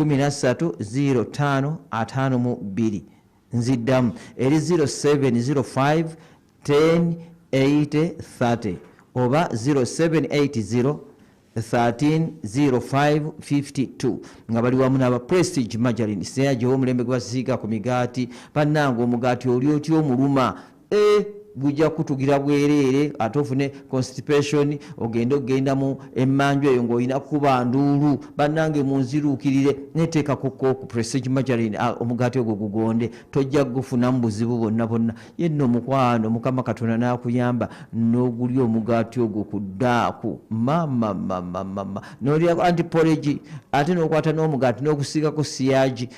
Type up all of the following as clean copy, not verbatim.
130552 nziddamu eri 0705 10 80 30 oba 0780 130552 nga bali wamu n'aba Prestige Margarine seyajewo omulembe gwe basiiga ku migaati bannanga omugaati oli otyo omuluma gujja kutugira bwerere ate ofune constipation ogenda mu emmanju eyo ng'olina kuba nduulu bannange munziruukirire neteeka kuko ku Prestige Margarine omugaati ogwo gugonde tojja gufunamu buzibu bonna yenno omukwano mukama katonda n'akuyamba n'ogulya omugaati ogwo ku ddaaku mama n'olya antiporegi ate n'okwata n'omugaati n'ogusiigako siyaagi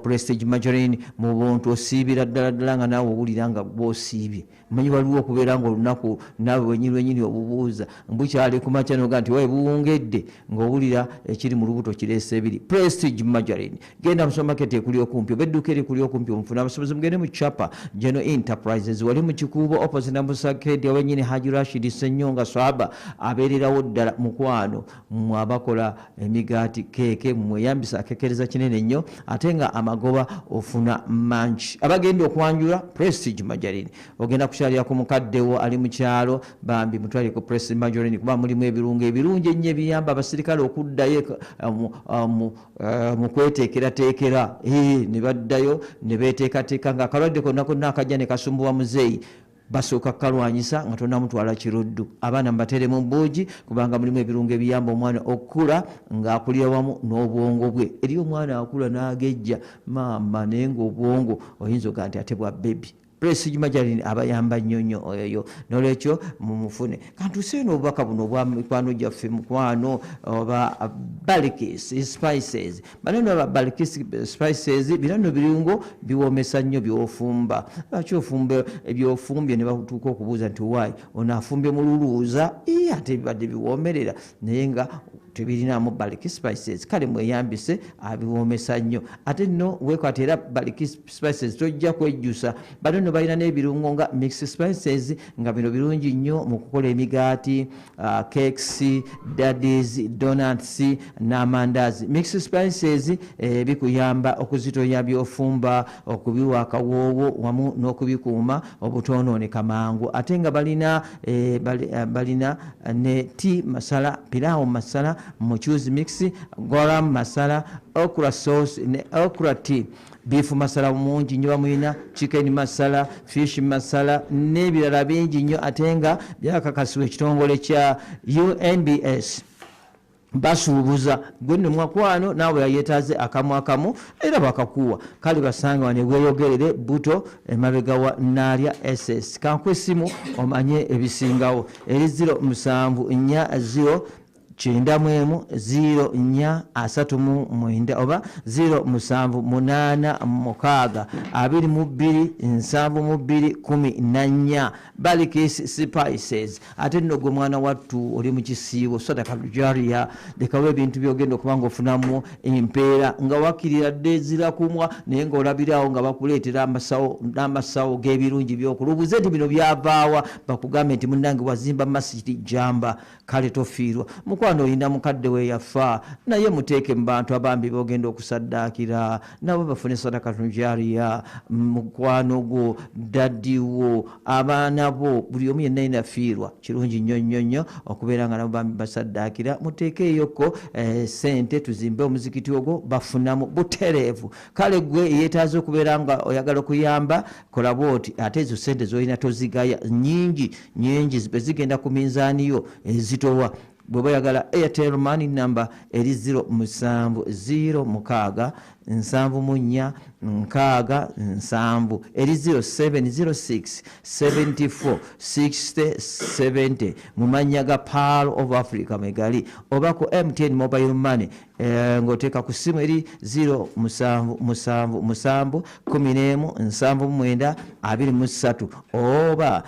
Prestige Margarine mu buntu osiibira ddala nga naawe owulira nga gwosiibye manyi waliwo okubeera nga olunaku naawe wenyini obubuuza mbukyali kumakya noga nti wae buwungedde ng'owulira ekiri mu lubuto kireese ebiri. Prestige Margarine genda mu supermarket ekuli okumpi oba edduuka erikuli okumpi omufuna abasobozi mugende mu Chapa General Enterprises wali mu Kikuubo opposite na Musakedi awenyini Haji Rashid Ssenyonga Swaba abeererawo ddala mukwano mu abakola emigaati keeke mweyambisa akekereza kinene nnyo ate nga amagoba ofuna manchi abagenda okwanjula Prestige Margarine ogenda kukyalira ku mukaddewo ali mu kyalo bambi mutwale ku Prestige Margarine kuba mulimu ebirungo ebirungi ennyo ebiyamba abasirikale okuddayo mu kweteekerateekera ne baddayo ne beeteekateeka nga akalwadde konna konna akajja ne kasumbuwa muzeeyi basooka kalwanyisa nga tonamutwala kiruddu abaana mbatere mu mbuugi kubanga mulimu ebirungo ebiyamba omwana okula ng'akulira wamu n'obwongo bwe eri omwana akula n'agejja maama naye ng'obwongo oyinza oga nti ate bwa bebi. Prestige Margarine abayamba nnyo oyo n'olwekyo mumufune kantuuse eno obubaka buno obwa mikwano gyaffe mukwano oba Balikis spices banano aba Balikis spices birano birungo biwoomesa nnyo byofumba lwaki ofumba ebyofumbye ne batuuka okubuuza nti wayi onaafumbye mu luluuza ate bibadde biwoomerera naye nga tebirinamu Balikis spices kale mweyambise abiwoomesa nnyo ate nno weekwata era Balikis spices tojja kwejjusa banano balina n'ebirungo nga mixed spices nga bino birungi nnyo mu kukola emigaati cakes daddies donuts n'amandaazi. Mixed spices bikuyamba okuzitoya byofumba okubiwa akawoowo wamu n'okubikuuma obutonooneka mangu ate nga balina ne tea masala pilau masala muchuzi mix garam masala okra sauce ne okra tea beef masala mungi nnyo bamulina chicken masala fish masala n'ebirala bingi nnyo ate nga byakakasiwa ekitongole kya UNBS basuubuza gwenno mwakwano naawe yayetaaze akamu era bakakuwa kale basanga wane weeyogerere buto emabega wa Nalya SS kankwesimu omanye ebisingawo eri 0740 9439 oba 0786227214 Balikis spices ate nno gwe mwana wattu oli mu kisiibo sadaka lujaria lekawo ebintu byogenda okubanga ofunamu empeera nga wakkirira dde zirakumwa naye ng'olabirawo nga bakuleetera n'amasawo g'ebirungi byokulubuze nti bino byavaawa bakugambe nti munnange wazimba masjidi jamba kale tofiirwa mukwano oyina mukadde we yafa naye muteeke mu bantu abambi bogenda okusaddaakira nabo bafune sadaka tujaria mukwano gwo daddiwo abaana bo buli omu yenna inafiirwa kirungi nnyo okubeera nga nabo bambi basaddaakira muteekeeyoko sente tuzimbe omuzikiti ogwo bafunamu butereevu kale gwe yeetaaze okubeera nga oyagala okuyamba kola bwoti ate ezo sente z'olina tozigaya nyingi bezigenda ku minzaaniyo ezitowa bwe bayagala Airtel Money number eri 07069467 eri 0706 74 60 70 mu mannya ga Pearl of Africa megali oba ku MTN Mobile Money ng'oteeka ku simu eri 0777117923 oba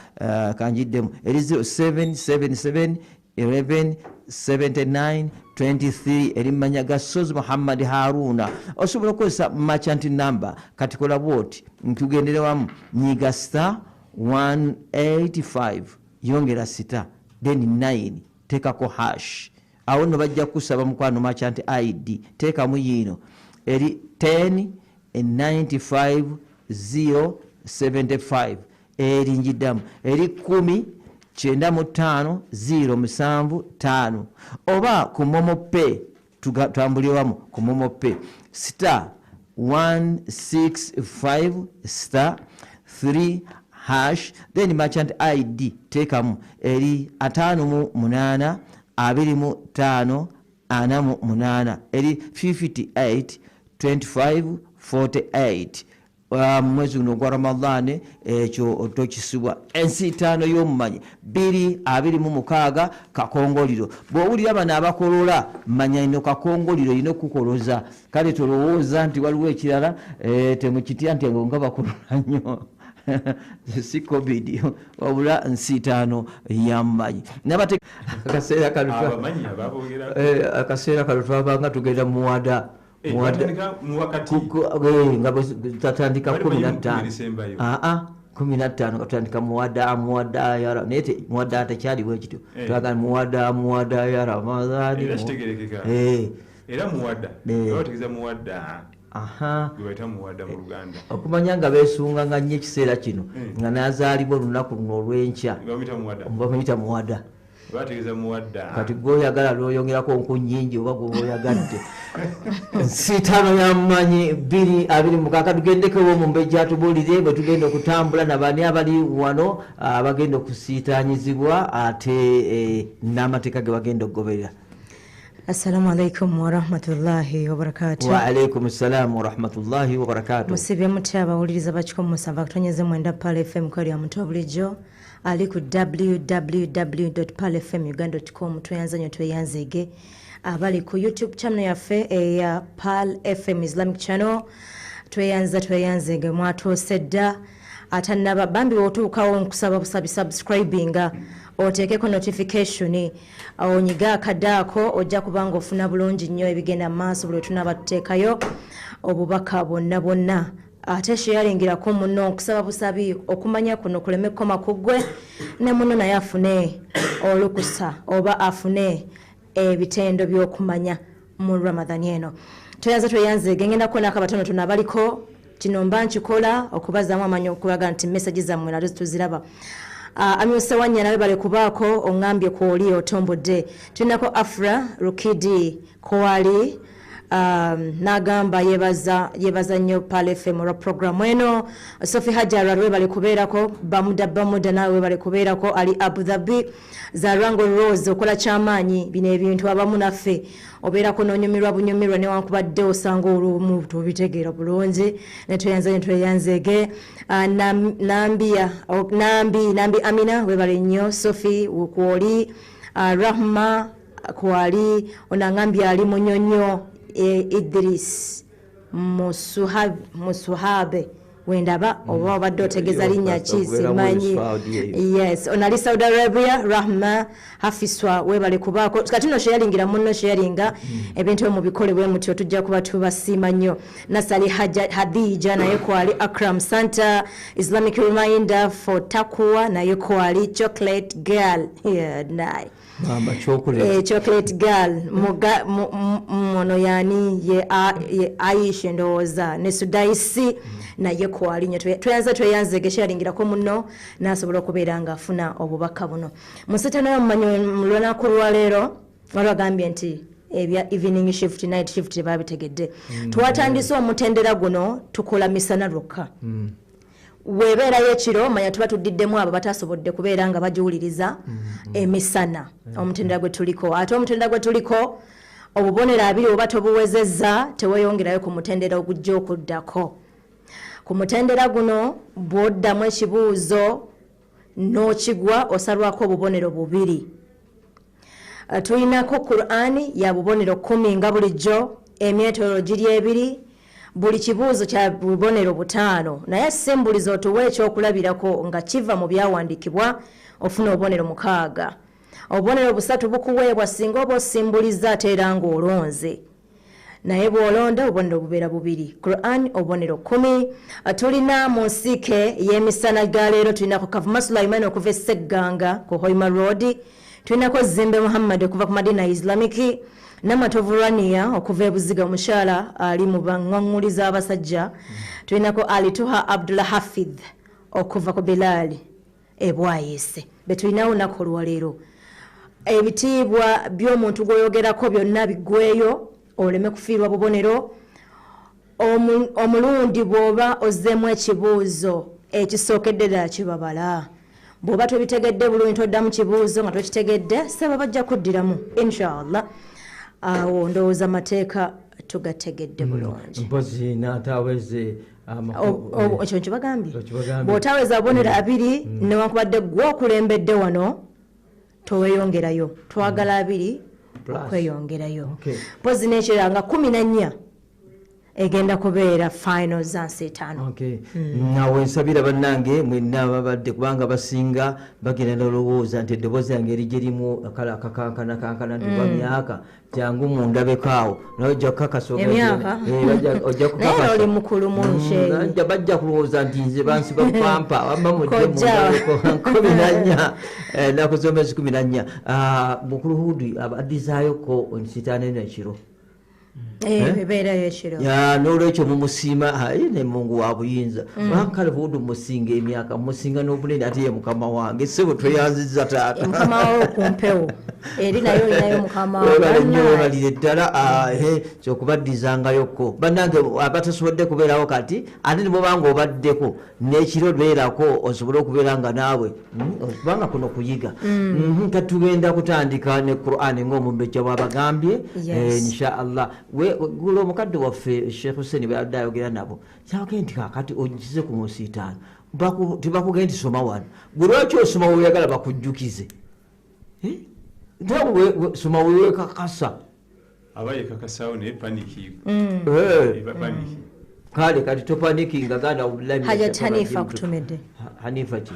kanjiddemu eri 0777 117923 erimanya ga Sozi Muhammad Haruna osobola okukozesa merchant number kati kola bwoti ntugendere wamu nyiga star 185 yongera sita then 9 tekako hash awo no bajja kusaba mukwano merchant ID tekamu yino eri 10 95 075 erinjiddamu eri 10 95 075 oba ku Momo Pay tutambulire wamu ku Momo Pay star 165 star 3 hash then merchant ID tekamu eri 58 25 48 eri 58 25 48 mwezi guno gwa Ramadhan ekyo otokisibwa ensi 5 y'omumanyi 226 kakongoliro bw'owulira bano abakolola manya ino kakongoliro ino kukoloza kale tolowooza nti waliwo ekirala temukitya nti nga bakolola nnyo si covid wabula nsi 5 y'amumanyi nabate akaseera kano twabanga tugenda muwada nga tatandika 15 katandika muwada yara nete muwada tekyaliwo ekityo twagala muwada ya Ramadhani era muwada bategeza muwada gwebayita muwada mu Luganda okumanya nga beesunga nnyo ekiseera kino nga nazaalibwa olunaku luno olw'enkya bamuyita muwada bategeza muwada kati gwoyagala lwoyongerako nku nnyingi oba gwoyagadde nsi 5 y'amumanyi 226 tugendekewo mu mbejja tubuulire bwe tugenda okutambula nabani abali wano abagenda okusiitanyizibwa ate n'amateeka ge bagenda okugoberera. Assalamu alaikum wa rahmatullahi wa barakatuh. Wa alaikum assalam wa rahmatullahi wa barakatuh. Musibye mutya abawuliriza bakiko musava kutonyeze mwenda Pal FM kwali ya mtu bulijjo ali ku www.palfmuganda.com tweyanza nyo tweyanzege abali ku YouTube channel yaffe eya Pal FM Islamic channel tweyanzege mwatosedda atanaba bambi otuukawo nkusaba busabi subscribinga oteekeko notification onyiga akadaako ojja kubanga ofuna bulungi nnyo ebigenda maaso buli tunaba tuteekayo obubaka bonna ate sheyalingirako muno okusaba busabi okumanya kuno kuleme koma kugwe ne muno naye afune olukusa oba afune ebitendo by'okumanya mu Ramadhan eno tweyanze ngenda kuona akabatono tunabaliko kino mba nkikola okubazaamu amanyi okulaga nti message zammwe nazo tuziraba. Amyose wanya nawe bale kubaako ongambye kwoli otombodde tunako Afra Rukidi kwali nagamba yebaza nnyo Pal FM ro program eno Sofi Hajara we bale kubeerako bamuda nawe bale kubeerako ali Abu Dhabi Zarango Rose okola kyamaanyi bino ebintu abamu naffe obeerako n'onyumirwa newankubadde osanga olumu tubitegeera bulungi ne tweyanzege nambi Amina we bale nnyo Sofi kwoli Rahma kwali onangambye ali munyonyo Idris Musuhabe wendaba oba obadde otegeza linnya ki simanyi. Yes onali Saudi Arabia Rahma Hafiswa webale kubaako kati no sharingira munno sharinga ebintu mu bikole bwe mutyo tujja kuba tubasiima nnyo. Nasali Hadija naye kwali Akram Santa Islamic Reminder for Takwa naye kwali Chocolate Girl naye mama chocolate girl mono yani ye Aisha ndoza ne Sudaisi na ye kwali nyo tweyanze geshalingirako muno nasobola okubeera nga afuna obubaka buno musitano y'omumanyi mulwana ku lwaleero walagambye nti ebya evening shift night shift babitegedde twatandise omutendera guno tukola misana lwokka webeera yekiro manya tuba tudiddemu abo batasobodde kubeera nga bajuuliriza emisana omutendera gwe tuliko ate omutendera gwe tuliko obubonero abiri oba tobuwezezza teweyongerayo ku mutendera ogujja okuddako ku mutendera guno bw'oddamu ekibuuzo n'okigwa osalwako obubonero bubiri. Tulinako Qur'ani ya bubonero 10 nga bulijjo emyetoolo giri ebiri buli kibuuzo kya bubonero 5 naye simbulizo otuwe ekyokulabirako nga kiva mu byawandiikibwa ofuna obubonero 6 obubonero 3 bukuweebwa singa oba osimbuliza ate era ng'olonze naye bw'olonda obubonero bubeera bubiri Qur'an obubonero 10. Tulina mu nsiike y'emisana ga leero tulinako Kavuma Sulaiman okuva e Ssegganga ku Hoima Road tulinako Zembe Muhammad okuva ku Madina Islamic, Namatovu Rania okuva ebuziga omukyala ali mu baŋŋaŋŋuliza abasajja, tulinako Alituha Abdullah Hafidh okuva ku Bilali ebwayise. Betulinawo nako olwaleero ebitiibwa by'omuntu gw'oyogerako byonna biggweyo oleme kufiirwa bubonero. Omulundi bw'oba ozzeemu ekibuuzo ekisookedde ddala kibabala. Bw'oba tobitegedde bulungi toddamu kibuuzo nga tokitegedde saba bajja kuddiramu inshallah. Awo ndowooza amateeka tugategedde bulungi. Mpozi n'ataweze ekyo nkibagambye. Bw'otaweza abonero abiri newankubadde gwe okulembedde wano toweeyongerayo. Twagala abiri okweyongerayo. Mpozi n'ekirala nga 14 egenda kubeera final za nseetaano. Nawe nsabira bannange mwenna ababadde kubanga basinga bagenda nolowooza nti eddoboozi yange erijja erimu akakankana ndiba myaka jangu mundabekaawo nojja kukakasa oli mukulu munshe bajja kulowooza nti nze bansiba pampa wamba mudde mundabeko 14 ennaku z'omwezi 14 mukulu Hudi addizaayo nseetaano eno ekiro. N'olwekyo mumusiima ne Mungu wa buyinza bankale Budu musinga emyaka musinga n'obunene ate ye mukama wange sebo tweyanziza taata mukama wo kumpewo eri nayo inayo mukama webalire ddala kyokubaddizangayokko bannange abatasobodde kubeerawo kati ate nebobanga obaddeko n'ekiro beerako osobole okubeera nga naawe kubanga kuno kuyiga katugenda kutandika ne Qur'an ng'omumbejja bw'abagambye inshallah. Gulo omukadde waffe Sheikh Hussein bwe ayogera nabo kyake nti kakati ogize ku musiitaano tibakugenda nti soma wano gwe lwaki osoma weyagala bakujjukize ntawe soma wewekakasa abayekakasawo naye paniki kale kati topanikinga ganda Hajat Hanifa kutumedde Hanifa ki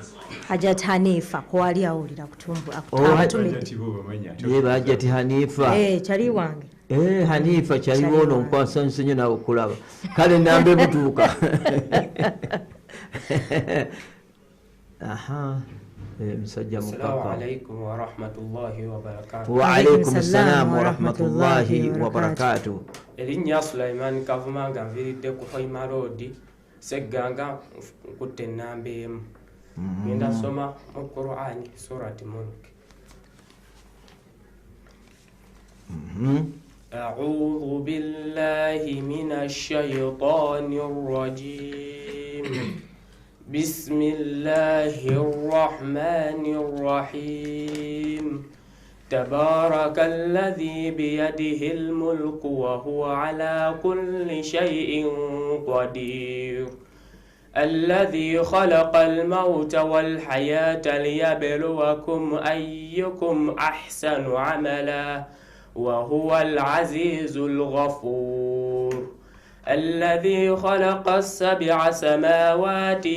Hajat Hanifa kwali awulira kutumbu Hajat Hanifa kyali wange Hanifa kyaliwo ono nkwasanise nnyo nawe okulaba kale nambe butuuka. Musajja mukaka. Assalamualaikum warahmatullahi wabarakatuh. Waalaikum salaam warahmatullahi wabarakatuh. Erinnya Sulaiman Kavumanga nviridde ku Hoima Road Segganga nkutte ennamba emu. Ngenda soma mu Qur'ani surati Mulk. أعوذ بالله من الشيطان الرجيم بسم الله الرحمن الرحيم تبارك الذي بيده الملك وهو على كل شيء قدير الذي خلق الموت والحياة ليبلوكم أيكم أحسن عملا وهو العزيز الغفور الذي خلق السبع سماوات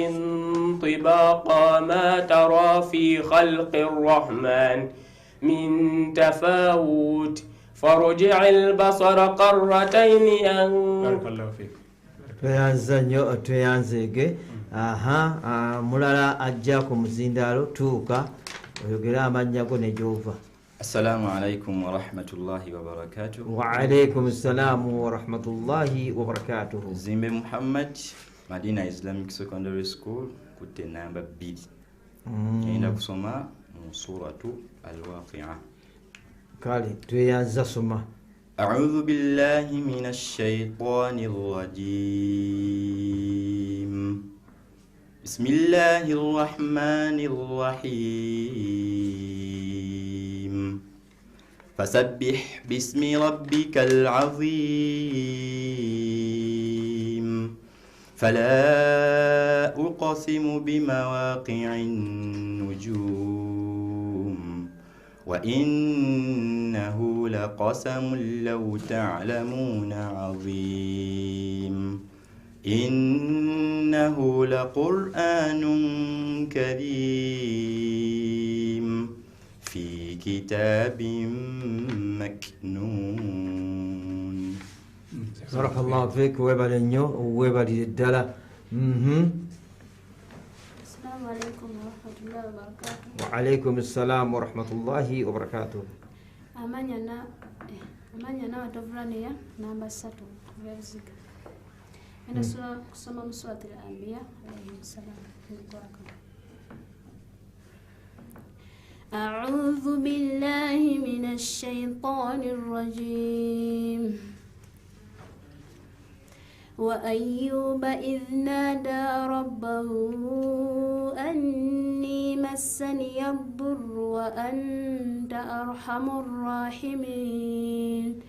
طباقا ما ترى في خلق الرحمن من تفاوت فرجع البصر قرتين بارك الله فيك tweyanzege mulala ajja ku muzindaalo tuuka oyogere amannya go ne gy'ova. Assalamu alaikum wa rahmatullahi wa barakatuh. Wa alaikum assalamu wa rahmatullahi wa barakatuh. Zimbe Muhammad, Madina Islamic Secondary School, kutte namba 2. Ngenda kusoma mu suratu Al-Waqi'a. Kale tweyanza soma. أعوذ بالله من الشيطان الرجيم بسم الله الرحمن الرحيم فسبح باسم ربك العظيم فلا أقسم بمواقع النجوم وإنه لقسم لو تعلمون عظيم إنه لقرآن كريم في كتاب مكنون. بارك الله فيك ويبالي النيو ويبالي الدالة. السلام Assalamu alaikum warahmatullahi wabarakatuh. Wa alaikum assalam warahmatullahi wabarakatuh. Amanya na watavulani ya namba 3 kubeziga. Ena kusoma mswati al-anbiya alayhi salam. أعوذ بالله من الشيطان الرجيم. وأيوب إذ نادى ربه أني مسني الضر وأنت أرحم الراحمين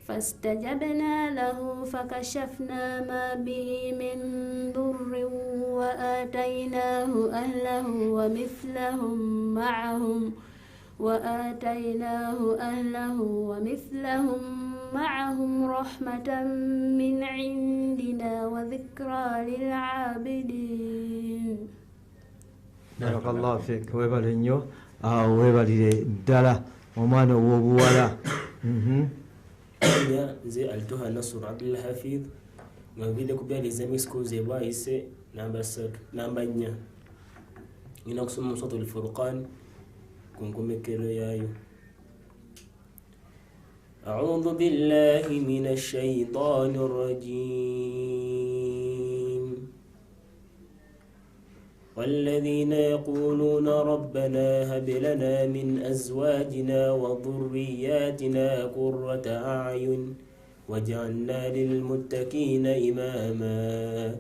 فاستجبنا له فكشفنا ما به من ضر وآتيناه أهله ومثلهم معهم رحمة من عندنا وذكرى للعابدين. بارك الله فيك. webale nnyo webalire ddala omwana ow'obuwala. nze alitoha Nasur Abdul Hafidh nga nvide ku byali Islamic schools ebwayise namba 4 ngina kusoma Suratul Furqan ku nkomekero yayo. أعوذ بالله من الشيطان الرجيم. والذين يقولون ربنا هب لنا من أزواجنا وذرياتنا قرة أعين واجعلنا للمتقين إماما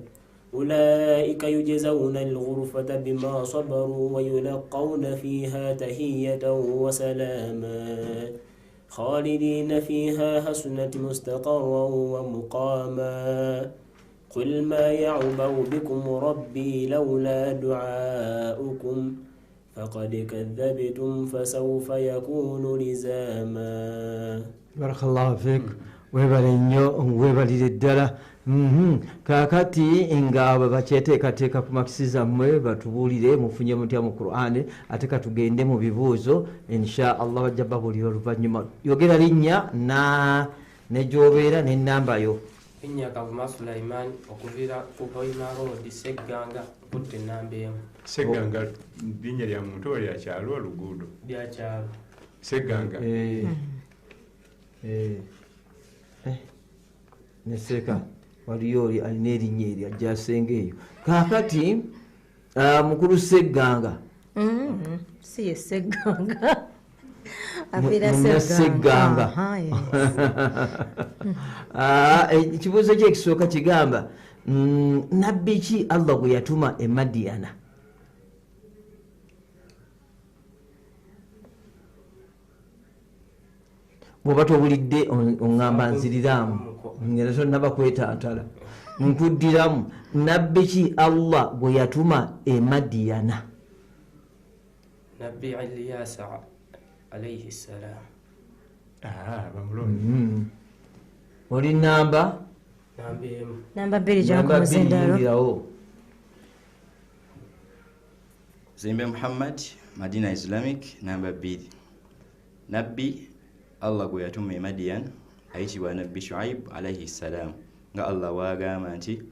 أولئك يجزون الغرفة بما صبروا ويلقون فيها تحية وسلاما خالدين فيها حسنت مستقرا ومقاما قل ما يعبأ بكم ربي لولا دعاؤكم فقد كذبتم فسوف يكون لزاما. بارك الله فيك. webale nnyo webalire ddala. Kakati nga abo bakyeteekateeka ku makisi zammwe batubuulire mufunye mutya mu Qur'ani ate katugende mu bibuuzo insha Allah bajja babuulira oluvannyuma. Yogera linnya ne gy'obeera n'ennamba yo. Linnya Kavuma Sulaiman okuvira ku Hoima Road Segganga kutte ennamba emu. Segganga linnya lya muntu oyo lya kyalo oluguudo? Lya kyalo. Segganga. Neseka waliyo oli alina erinnya eryo ajja asenga eyo. Kaakati mukulu Segganga. Si ye Segganga. Segganga. Ekibuuzo kye ekisooka kigamba nabbi ki Allah gwe yatuma e Madiyana? Bw'oba tobulidde oŋŋamba nziriraamu ngera tonnaba kwetantala nkuddiramu nabbi ki Allah gwe yatuma e Madiyana? Nabbi Ilyasa alayhi salam. Bamulonde. Oli namba? Namba emu. Namba 2 gy'akomezendalo. Zembe Muhammad Madina Islamic namba 2. Nabbi Allah gwe yatuma e Madian ayitibwa Nabbi Shuaib alayhi salam nga Allah waagamba nti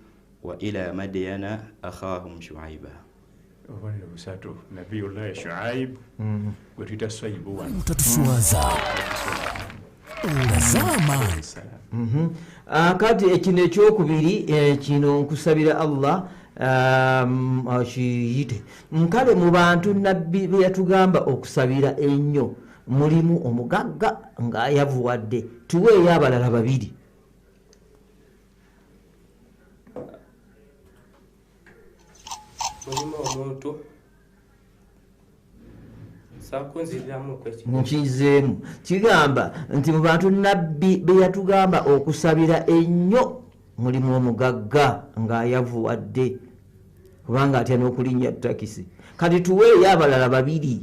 wa ila Madiyana akhahum Shuaiba. Obuliro busatu. Nabiyullahi Shuaib gwe tuyita Swaibu wano. Tatuswaza olazama. Kati ekino ekyokubiri kino nkusabira Allah kiyite nkale mu bantu nabbi be yatugamba okusabira ennyo mulimu omugagga ng'ayavuwadde. Tuweeyo abalala 2. Mulimu omuntu sakunziriramu nkizeemu kigamba nti mu bantu nabbi be yatugamba okusabira ennyo mulimu omugagga ng'ayavuwadde kubanga atya n'okulinnya takisi. Kati tuweeyo abalala 2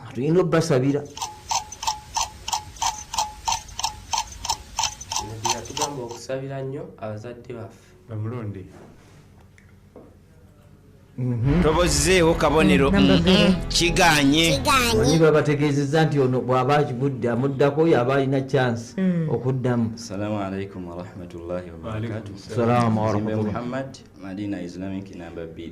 tuyinza obbasabira. yatugamba okusabira nnyo abazadde baffe. Bamulonde. tobozeewo kabonero kiganye oni babategeezezza nti ono bw'aba akigudde amuddako oyo aba alina chance okuddamu. Assalamu alaikum warahmatullahi wabarakatuh. Salaamu warahmatullahi. Muhammad, Madina Islamic namba 2.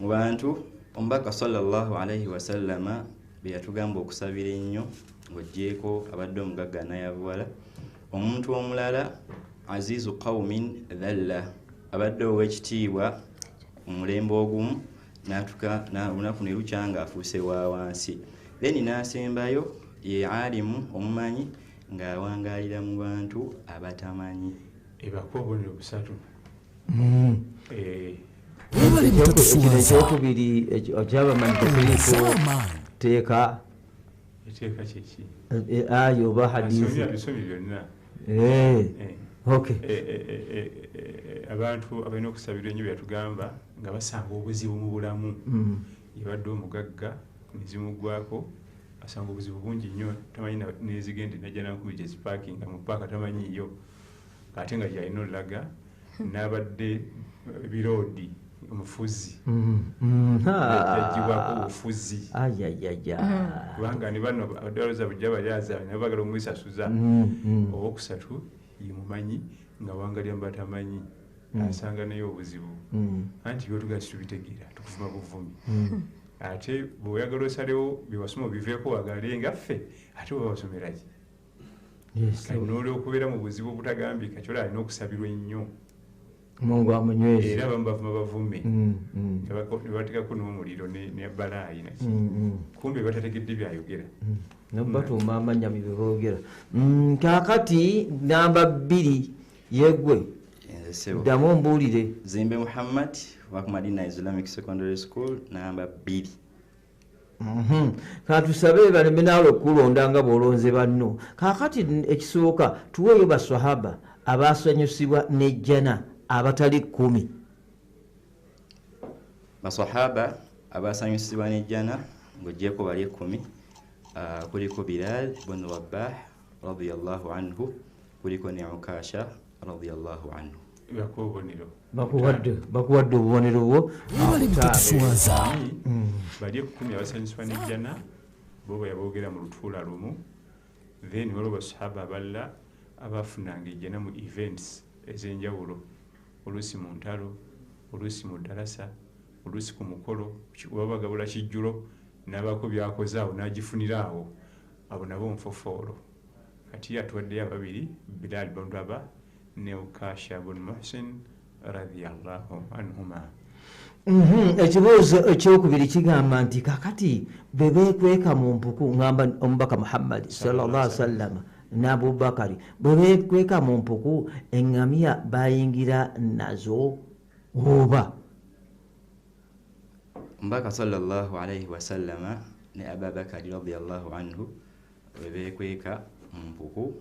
Mu bantu omubaka sallallahu alaihi wasallama be yatugamba okusabira ennyo ng'oggyeko abadde omugagga n'ayabuwala. Omuntu omulala azizu qawmin dhalla abadde ow'ekitiibwa omulembe ogumu n'olunaku ne lukya ng'afuuse wa wansi. Then n'asembayo ye alimu omumanyi ng'awangaalira mu bantu abatamanyi. Ebako obubonero busatu. Ekyokubiri ekyabamanyi tekiriko teeka Eteeka kyeki? ayo oba hadiisi. Bisomye byonna. Okay. Abantu abalina okusabirwa ennyo byatugamba nga basanga obuzibu mu bulamu. Yabadde omugagga nezimugwako asanga obuzibu bungi nnyo tamanyi nezigende najja nankumi gye zipaakinga mu paaka tamanyiiyo ate nga gyalina olulaga n'abadde biroodi omufuzi yajjibwako obufuzi kubanga ne bano abadde baloza bujja balyaza nabo bagala omwisasuza. Owokusatu ye mumanyi nga wangalya mbatamanyi asanga naye obuzibu anti byotugaa titubitegeera tukuvuma buvumi ate bw'oyagala osalewo byewasoma biveeko wagale ngaffe ate oba wasomeraki noolwa okubeera mu buzibu obutagambika kyola alina okusabirwa ennyo Mungu amunyweze era abamu bavuma bavume ne bateekako n'omuliro ne balaayi naki kumbe batategedde byayogera nobatuuma amannya bye boogera. Kaakati namba 2 yeggwe ddamu ombuulire. Zimbe Muhammad wa ku Madina Islamic Secondary School namba 2. Katusabe baleme nawe okulonda nga bw'olonze banno. Kaakati ekisooka tuweeyo baswahaba abasanyusibwa n'ejjana abatali 10. Basahaba abasanyusibwa n'ejjana ng'oggyeko bali 10. Kuliko Bilal bin Rabah radiyallahu anhu, kuliko ne Ukasha radiyallahu anhu. Bakuwadde obubonero bwo bali 10 abasanyusibwa n'ejjana bo bwe yaboogera mu lutuula lumu. Then waliwo basahaba abalala abafunanga ejjana mu events ez'enjawulo, oluusi mu ntalo, oluusi mu ddarasa, oluusi ku mukolo oba bagabula kijjulo n'abaako byakoze awo n'agifunira awo, abo nabo nfofoolo. Kati atuwaddeyo ababiri, Bilal bin Rabah ne Ukasha bin Muhsin radiyallahu anhuma. Ekibuuzo ekyokubiri kigamba nti kakati bwe beekweka mu mpuku ngamba omubaka Muhammad sallallahu alaihi wasallam ne Abubakari bwe beekweka mu mpuku eŋŋamiya bayingira nazo oba? Mbaka sallallahu alaihi wasallama ne Abubakari radiyallahu anhu bwe beekweka mu mpuku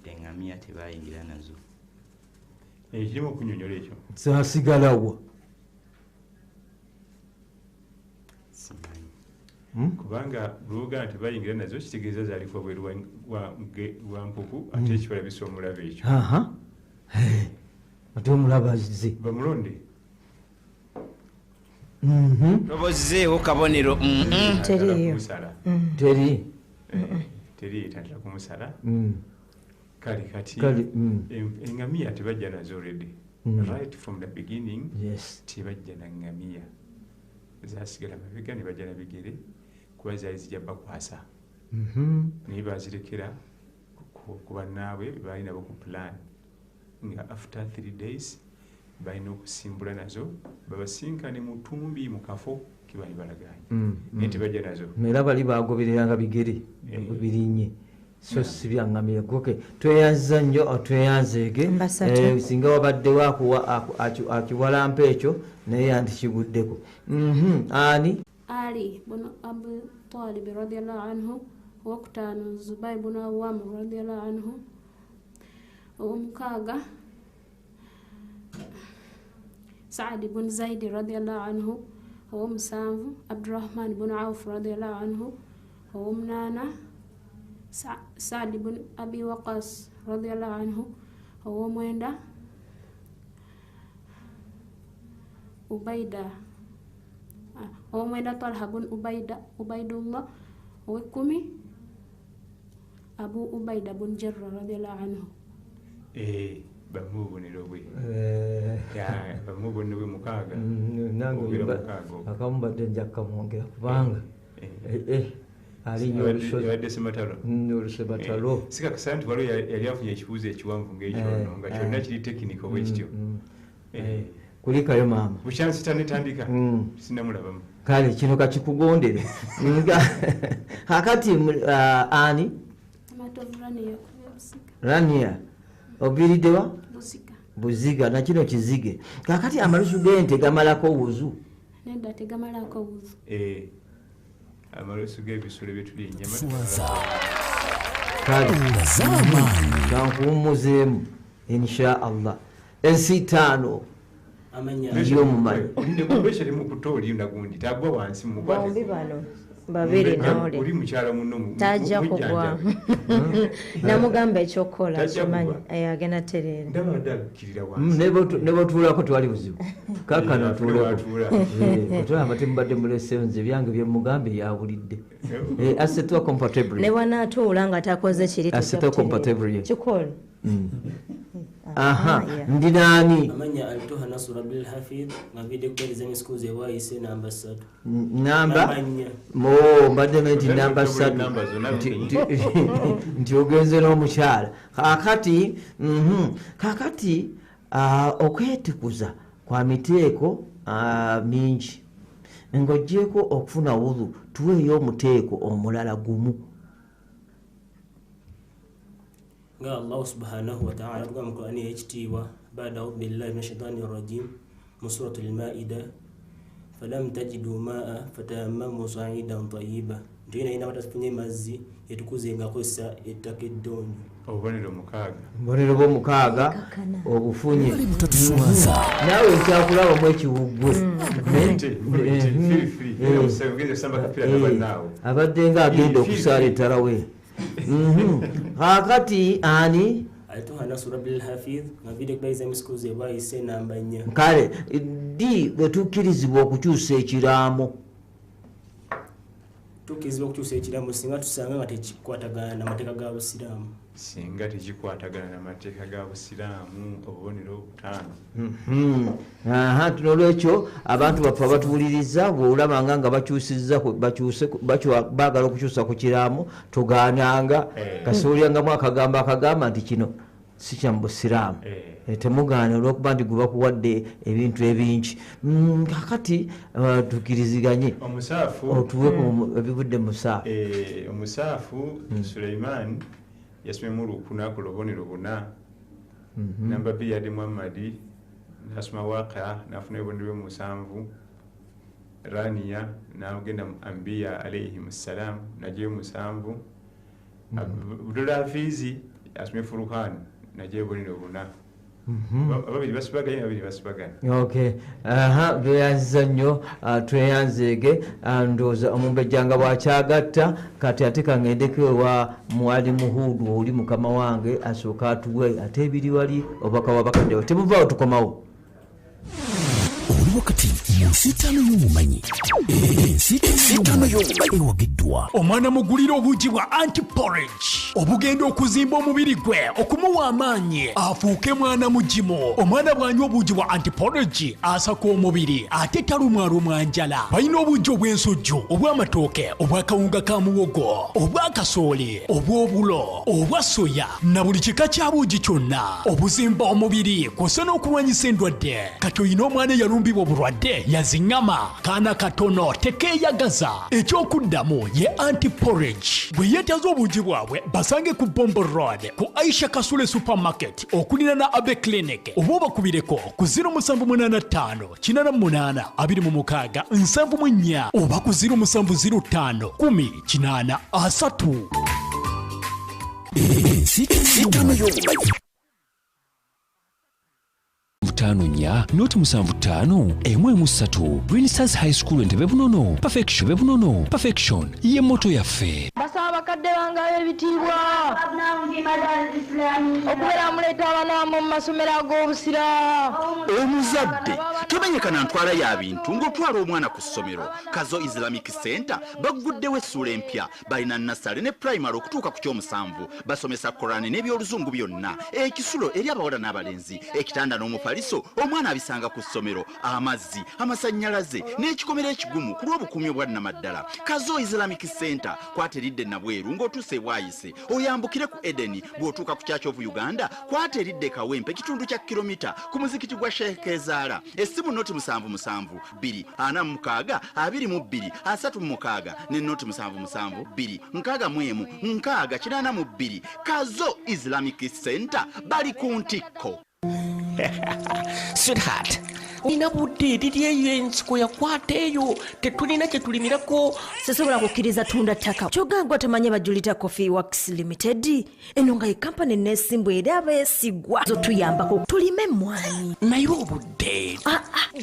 eŋŋamiya tebayingira nazo. Ekirimu okunyonyola ekyo saasigalawo kubanga lwogaa nti bayingira nazo kitegeeza zaali kwa bweru wa mpuku ate ekibala bisa omulaba ekyo. Ate omulaba azze bamulonde tobozeewo kabonero teri etandika kumusala. Kale kati eŋŋamiya tebajja nazo already right from the beginning. Tebajja na ŋŋamiya zasigala mabega ne bajja na bigere kuba zaali zijja bakwasa naye bazirekera ku bannaabwe bebaali nabo ku plan nga after 3 days balina okusimbula nazo babasinkane mu ttumbi mu kafo kebali balagaanye naye tebajja nazo era bali bagobereranga bigere birinnye so si byaŋŋamira. Tweyanza nnyo tweyanzeege singa wabaddewo akiwalampa ekyo naye yandikiguddeko. Ani Ali bin Abi Talib radiyallahu anhu, owokutaano Zubayr bin Awwam radiyallahu anhu, owomukaaga Saad bin Zaid radiyallahu anhu, owomusanvu Abdurrahman bin Auf radiyallahu anhu, owomunaana Saad bin Abi Waqas radiyallahu anhu, owomwenda Ubaida ow'omwenda Talha bun Ubaidullah, ow'ekkumi Abu Ubaida bun Jarrah radiyallahu anhu. Bamubonero bwe bamubonero bwe mukaaga nange akambadde njakka mwongera kubanga alinyo olusebatalo sikakasa nti waliwo yali afunye ekibuuzo ekiwanvu ng'ekyono nga kyonna kiri tekiniko bwe kityo kulikayo maama bukyansita netandika sinamulabamu kale kino kakikugondere kakati ani Rania obiriddewa buziga nakino kizige kakati amalusu g'ente gamalako wuzu nedda tegamalako wuzu amalusu g'ebisolo byetuli ennyama kale kankuwummuzeemu insha allah ensi ttaano amanya ndekubesheri mukuto oli nagundi tagwa wansi bombi bano babiri nole oli mukyala muno tajja kugwa namugamba ekyokukola kimanyi agenda terera ndabadakirira wansi nebotuulako twali buzibu kakano tuulako temubadde mulesenze byange byemugambe yawulidde asetwa compatible ne bwanaatuula nga takoze kiri asetwa compatible kikola aha ndi nani amanya alitoha Nasr Abdul Hafidh ngabide kueleza misikuze waise namba 3 namba mbadde menti namba 3 nti ogenze n'omukyala kakati okwetikuza kwa miteeko mingi ng'oggyeko okufuna wudhu tuweeyo omuteeko omulala gumu قال الله سبحانه وتعالى قام القرآن يجتيوا بعد أعوذ بالله من الشيطان الرجيم من سورة المائدة فلم تجدوا ماء فتيمموا صعيدا طيبا ndina ina watafunye mazzi etukuzenga kosa etakedonyo obubonero bw'omukaaga obufunye naawe nkyakulaba mu ekiwuggwe abadde nga agenda okusaala ettalawe kakati ani alitoha Nasr Abdul Hafidh ngabide kubayiza misikuze bayise namba 4 kale di bwetukkirizibwa okukyusa ekiraamo tukizibwa okukyusa ekiraamo singa tusanga nga tekikwatagana n'amateeka ga busiraamu singa tekikwatagana n'amateeka ga busiraamu obubonero butaano nolwekyo abantu baffe abatuwuliriza bw'olabanga nga baagala okukyusa ku kiraamu tugaananga kasoolyangamu akagamba nti kino si kya mu busiraamu temugaana olwokuba nti gwe bakuwadde ebintu ebingi kakati tukiriziganye otuweku ebivudde musaafu omusaafu Suleiman yasomemu lukunaku lubonero 4 namba 2 yadde Muhammadi nasoma Waqia nafuna ebonero 7 Rania nagenda mu Anbiya alayhim assalam naje 7 Abdul Hafizi yasome Furqan naje ebonero 4 ababiri basibaganye okay beyanziza nnyo tweyanzeege ndowooza omumbejjanga bwakyagatta kati ate kangendeko ewa mwalimu Hudu oli mukama wange asooka atuwe ate ebiri wali obaka wabakaddewo temuvaawo tukomawo wakati ensi ttaano y'obumanyi ensi ttaano y'obumanyi ewagiddwa omwana mugulira obuugi bwa antiporage obugenda okuzimba omubiri gwe okumuwa amaanyi afuuke mwana mugimu omwana bw'anywa obuugi bwa antiporage asaka omubiri ate talumwalumwa njala balina obuugi obw'ensujju obw'amatooke obw'akawunga ka muwogo obw'akasooli obw'obulo obwa soya na buli kika kya buugi kyonna obuzimba omubiri kw'ossa n'okulwanyisa endwadde kati oyina omwana eyalumbibwa obulwadde yaziŋŋama kaana katono tekeeyagaza ekyokuddamu ye antiporage bwe yeetaza obuugi bwabwe basange ku Bombo Road ku Aisha Kasule Supermarket okulina na Abe Clinic oba obakubireko ku 0785 88 26 74 oba ku 0705 10 83 ensi ttaano y'obumanyi 5 noti 75 Renaissance High School Entebbe Bunono Perfection ye moto yaffe basaba bakadde bange ab'ebitiibwa okubeera muleeta abaana mu masomero ag'obusira. Omuzadde tomenyekana ntwala ya bintu ng'otwala omwana ku ssomero. Kazo Islamic Center bagguddewo essuula empya, balina nasale ne primary okutuuka ku kyomusanvu, basomesa Korani n'ebyoluzungu byonna, ekisulo eri abawala n'abalenzi, ekitanda n'omufaliso omwana abisanga ku ssomero, amazzi, amasannyalaze n'ekikomero ekigumu ku lw'obukuumi obwannamaddala. Kazo Islamic Center kwateridde Nabweru ng'otuuse Bwayise, oyambukire ku Edeni bw'otuuka ku Church of Uganda, kwateridde Kawempe kitundu kya kilomita ku muzikiti gwa Sheikh Ezara. Essimu noti 777 2 46 22 36 ne noti 777 2 61 6 Kazo Islamic Center bali ku ntikko. Sweetheart, nina budde liryeyo ensiko yakwateeyo tetulina kye tulimirako. Sisobola kukkiriza tunda ttaka kyoganga otamanye bajulita Coffee Works Limited. Eno nga ye kampani neesimbwa eri abeesigwa zo tuyambako tulime emmwanyi naye obudde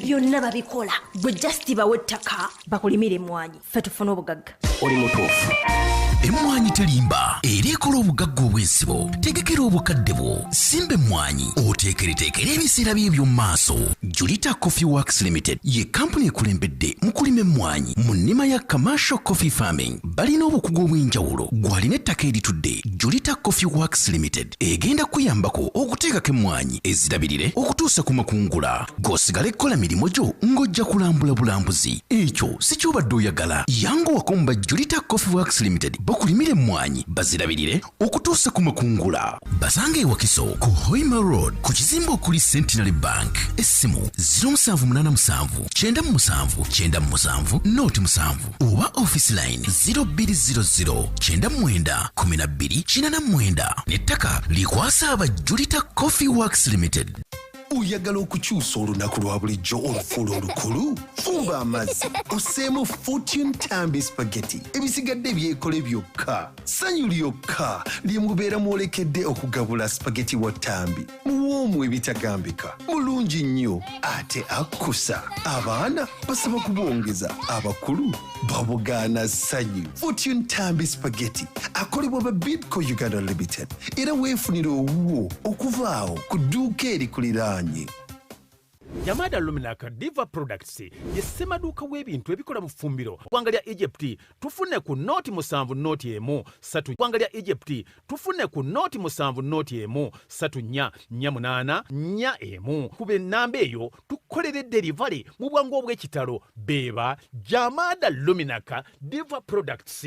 byonna babikola gwe just bawe ettaka bakulimira emmwanyi ffe tufuna obugagga. Oli mutuufu. Emmwanyi terimba era ekola obugagga obw'ensibo. Tegekera obukadde bwo, simba emmwanyi oteekereteekera ebiseera bye eby'omu maaso. Julita Coffee Works Limited ye kampuni ekulembedde mu kulima emmwanyi mu nnima ya commercial coffee farming. Balina obukugu obw'enjawulo gw'alina ettaka eritudde. Julita Coffee Works Limited egenda kuyambako okuteekako emmwanyi ezirabirire okutuusa ku makungula, g'osigala ekkola mirimu gyo ng'ojja kulambula bulambuzi. Ekyo si ky'obadde oyagala. Yanguwako mu Julita Coffee Works Limited bakulimira emmwanyi bazirabirire okutuusa ku makungula. Basanga e Wakiso ku Hoima Road ku kizimbe okuli Centenary Bank. Essimu 0787 97 noti 7 oba office line 0200 99 12 49 n'ettaka likwasa aba Julita Coffee Works Limited. Oyagala okukyusa olunaku lwa bulijjo olufuula olukulu? Fumba amazzi oseemu Fortune Tambi Spaghetti. Ebisigadde byekole byokka, ssanyu lyokka lye mubeera mwolekedde okugabula spaghetti wa Tambi. Muwoomu ebitagambika, mulungi nnyo ate akkusa. Abaana basaba kubwongeza, abakulu babugaana ssanyu. Fortune Tambi Spaghetti akolebwa ba Bidco Uganda Limited era weefunira owuwo okuvaawo ku dduuka erikuliraanye. Yamada Luminaka Diva Products ye ssemaduuka w'ebintu ebikola mu ffumbiro. Ggwanga lya Egypt tufune ku noti 7 noti emu 3. Ggwanga lya Egypt tufune ku noti 7 noti emu 3 4 8 emu. Kuba ennamba eyo tukolere delivery mu bwangu obw'ekitalo. Beeba Yamada Luminaka Diva Products.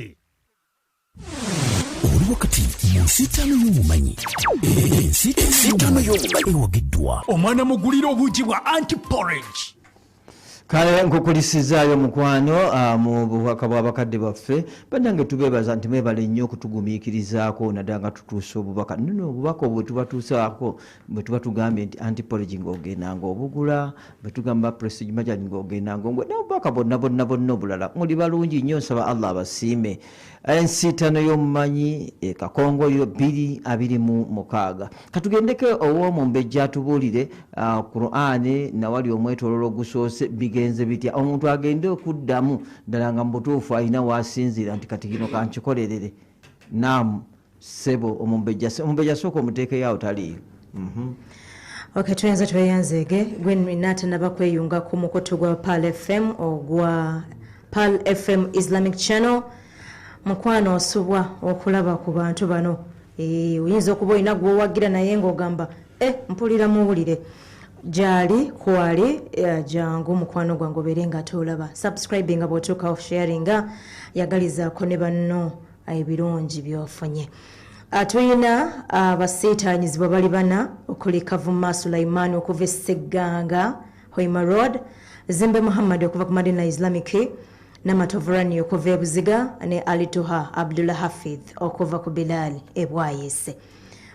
Oli wakati mu nsitaano y'obumanyi. Ensitaano y'obumanyi ewagiddwa. Omwana mugulira obuugi bwa anti-porridge. Kale nkukulisizaayo mukwano mu bubaka bw'abakadde baffe bannange tubeebaza nti mwebale nnyo okutugumiikirizaako naddala nga tutuusa obubaka. Nno obubaka obwo tubatuusaako bwe tuba tugambye nti anti-porridge ng'ogendanga obugula, bwe tugamba Prestige Majali ng'ogendanga ongwe n'obubaka bonna obulala muli balungi nnyo. Nsaba Allah abasiime. Ensiitaano y'omumanyi Kakongoyo 226. Katugendeke ow'omumbejja atubuulire Qur'ani nawali omwetoololo gusoose bigenze bitya, omuntu agende okuddamu ddala nga mubutuufu alina waasinziira nti kati kino kankikolerere. Naam sebo omumbejja sooka omuteekeyo awo taliyo. Okay, tuyanza tweyanzege gwe natanaba kweyunga ku mukoto gwa Pal FM ogwa Pal FM Islamic Channel. Mukwano osubwa okulaba ku bantu bano. Oyinza okuba olina gwowagira naye ng'ogamba mpulira muwulire. Jali kwali jangu mukwano gwange obeere nga tolaba. Subscribing nga bw'otuuka off sharinga yagalizaako ne banno ebirungi by'ofunye. Tuyina abasiitaanyizibwa bali bana okuli Kavuma Sulaiman okuva e Ssegganga Hoima Road, Zimbe Muhammad okuva ku Madina Islamic, Namatovurani okuva e Buziga ne Alituha Abdullah Hafidh okuva ku Bilali e Bwayise.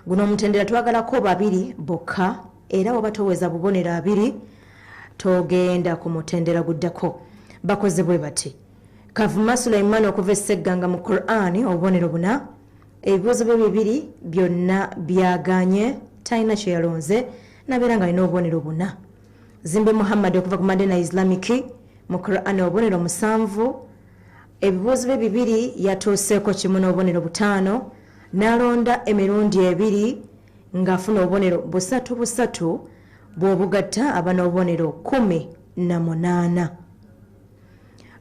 Guno omutendera twagalako babiri bokka era oba toweza bubonero 2 togenda ku mutendera guddako. Bakoze bwe bati Kavuma Sulaiman okuva e Ssegganga mu Qur'ani obubonero 4, ebibuuzo bye 2 byonna byaganye talina kye yalonze nabeera nga alina obubonero 4. Zimbe Muhammad okuva ku Madina Islamic mu Qur'ani obubonero 7, ebibuuzo bye bibiri yatuuseeko kimu n'obubonero butaano n'alonda emirundi ebiri ng'afuna obubonero busatu bw'obugatta aba n'obubonero 18.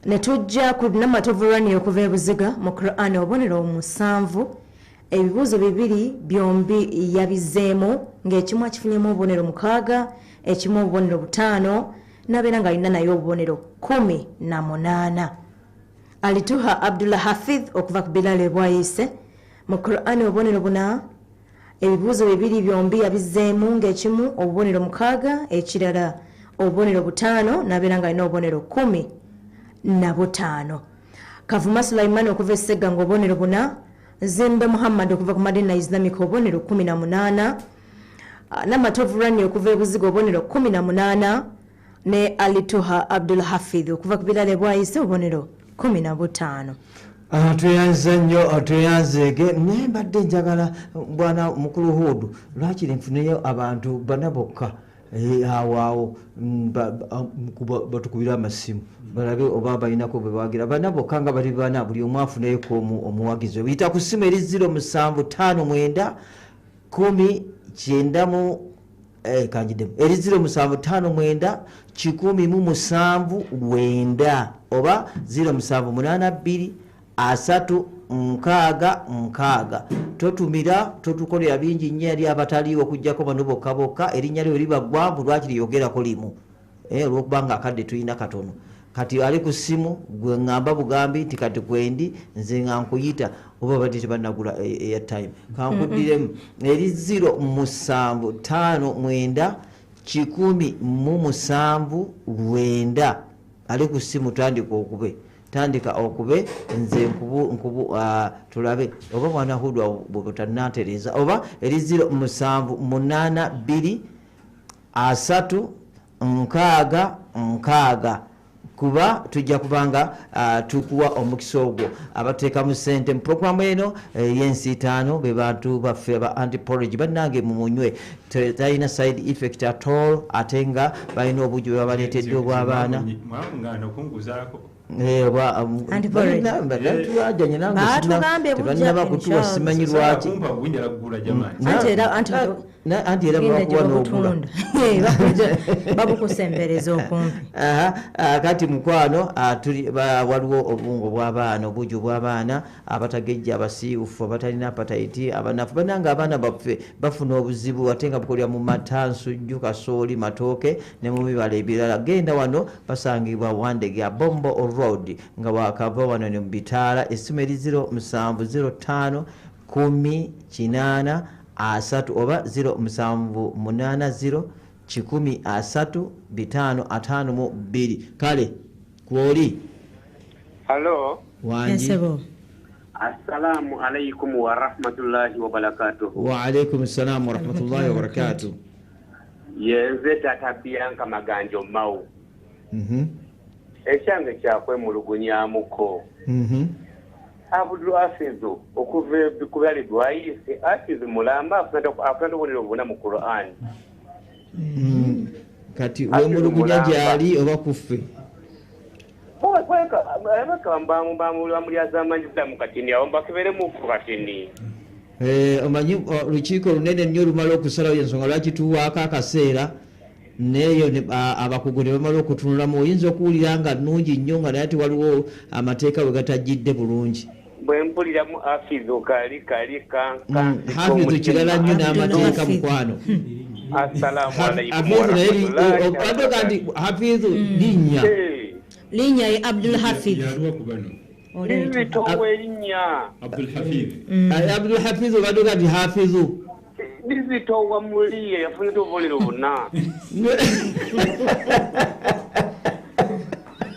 ne tujja ku namatovu rani okuva ebuziga mu Quran obubonero 7. ebibuuzo bibiri byombi yabizeemu ng'ekimu akifunyemu obubonero 6, ekimu obubonero 5, n'abeera ng'alina naye obubonero 18. alituha Abdullah Hafidh okuva ku Bilal bwayise mu Quran obubonero 4. ebibuuzo bibiri byombi yabizeemu ng'ekimu obubonero 6, ekirala obubonero 5, n'abeera ng'alina obubonero 15. Kavuma Sulaiman okuva Essega ng'obubonero 4. Zembe Muhammad okuva ku Madina Islamic obubonero 18. Namatovu Rani okuva ebuziga obubonero 18. ne Alituha Abdul Hafidh okuva ku Bilal bwayise obubonero 15. Tuyanze nnyo tuyanzege naye mbadde njagala bwana mukulu Hudu lwaki nfuneyo abantu bana bokka awaawo batukubira amasimu balabe oba balinako bwe bawagira bana bokka nga bali bana buli omu afuneyeko omuwagizi biyita ku ssimu eri 0759 10 kanjidemu eri 0759 107 oba 0782 366. totumira totukolera bingi nnyo eri abataliiwo okujjako bano bokka bokka erinnya lyo libagwamu lwaki liyogerako limu olwokubanga akadde tulina katono kati ali ku ssimu gwe ŋŋamba bugambi nti kati kwendi nze nga nkuyita oba badde tebanagula airtime kankuddiremu eri 0759 107 ali ku ssimu tandika okube nze nkubu tulabe oba mwana Hudu bwetanatereza oba eri 0782 366 kuba tujja kubanga tukuwa omukisa ogwo abateekamu ssente mu programu eno y'ensi 5 be bantu baffe ba anti-porridge bannange mumunywe talina side effect at all ate nga balina obugi bwe babaleetedde obw'abaana tebanaba kutuwa simanyi lwaki anti era bakuwa n'ogula babukusembereza okumpi kati mukwano waliwo obungo bw'abaana obugi bw'abaana abatagejja abasiiwufu abatalina apatayiti abanafu bananga abaana baffe bafuna obuzibu ate nga bukolera mu mata nsujju kasooli matooke ne mu bibala ebirala genda wano basangibwa Wandege Bombo Road nga wakava wano ne mu Bitaala essimu eri 0705 10 3 oba 0780 13552 kale kwoli halo wanji assalamu alaikum wa rahmatullahi wa barakatuh wa alaikum assalam wa rahmatullahi wa barakatuh yenze tatabiyanka maganjo mau ekyange kyakwemulugunyamuko Abdul Hafidh okuva kubali bwayise Hafidh mulamba afuna obubonero buna mu Quran kati wemulugunya gyali oba kuffe omanyi olukiiko lunene nnyo lumala okusalawo yensonga lwaki tuwaako akaseera neyo abakugu ne bamala okutunulamu oyinza okuwulira nga nnungi nnyo nga naye ati waliwo amateeka we gatajjidde bulungi bwempuliramu Hafidh kali Hafidh kirala nnyo n'amateeka mukwano Hafidh linnya ye Abdul Hafidh Abdul Hafidh obadde kati Hafidh bizitowa muliye yafunira obubonero buna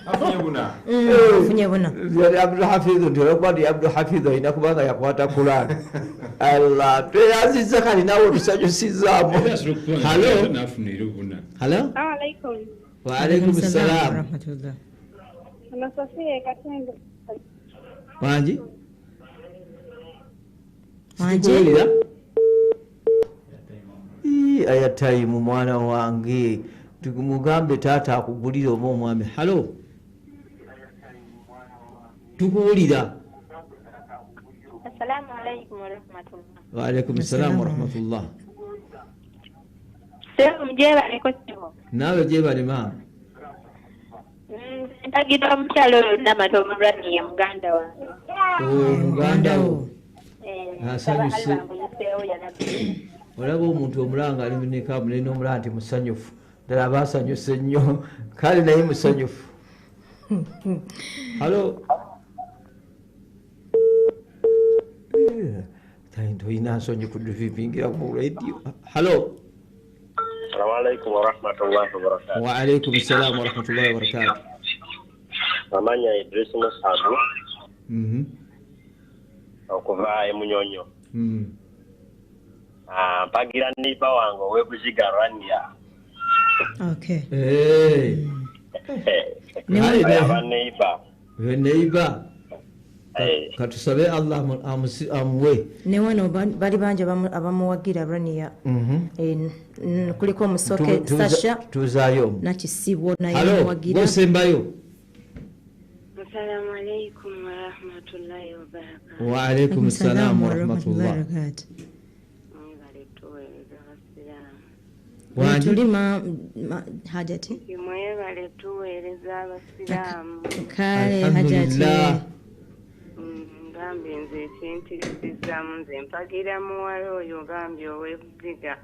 afunye buna Abdul Hafidh nti olwokuba Abdul Hafidh alina kubanga yakwata Quran Allah tweyaziza kali nawe otusanyusizaamu halo wa alaikum salam wanji airtime mwana wange tumugambe taata akugulira oba omwami halo tukuwulira. Assalamu alaikum warahmatullah. Wa alaikum assalam warahmatullah. Sio mjeba liko sio. Nawe jebale mama. Ntagira mchalo na matomo rani ya mganda wa. Muganda wo. Asanyuse. Olaba omuntu omulanga ali muneka munene omulanga nti musanyufu. Ddala abasanyuse nnyo. Kale naye musanyufu. Halo. Tainto ina nsonyi kuduvipingira ku radio. Halo. Assalamu alaikum warahmatullahi wabarakatuh. Wa alaikum assalam warahmatullahi wabarakatuh. Namanya Idris Musabu. Okuva emunyonyo. Mpagira niba wango wekuziga rania. Okay. Neighbor. Katusabe Allah amwe. Ne wano bali banje abamuwagira rania. Kuliko musoke Sasha. Tuzayo. Na kisibo na Halo, yamuwagira. bosembayo. Assalamu alaikum warahmatullahi wabarakatuh. Wa alaikum assalam warahmatullahi wabarakatuh. Wani tulima hajati kimwe bale tuweereza abasiraamu kale hajati ngambye nze ekintirizizaamu nze mpagira muwala oyo ngambye ow'ebuziga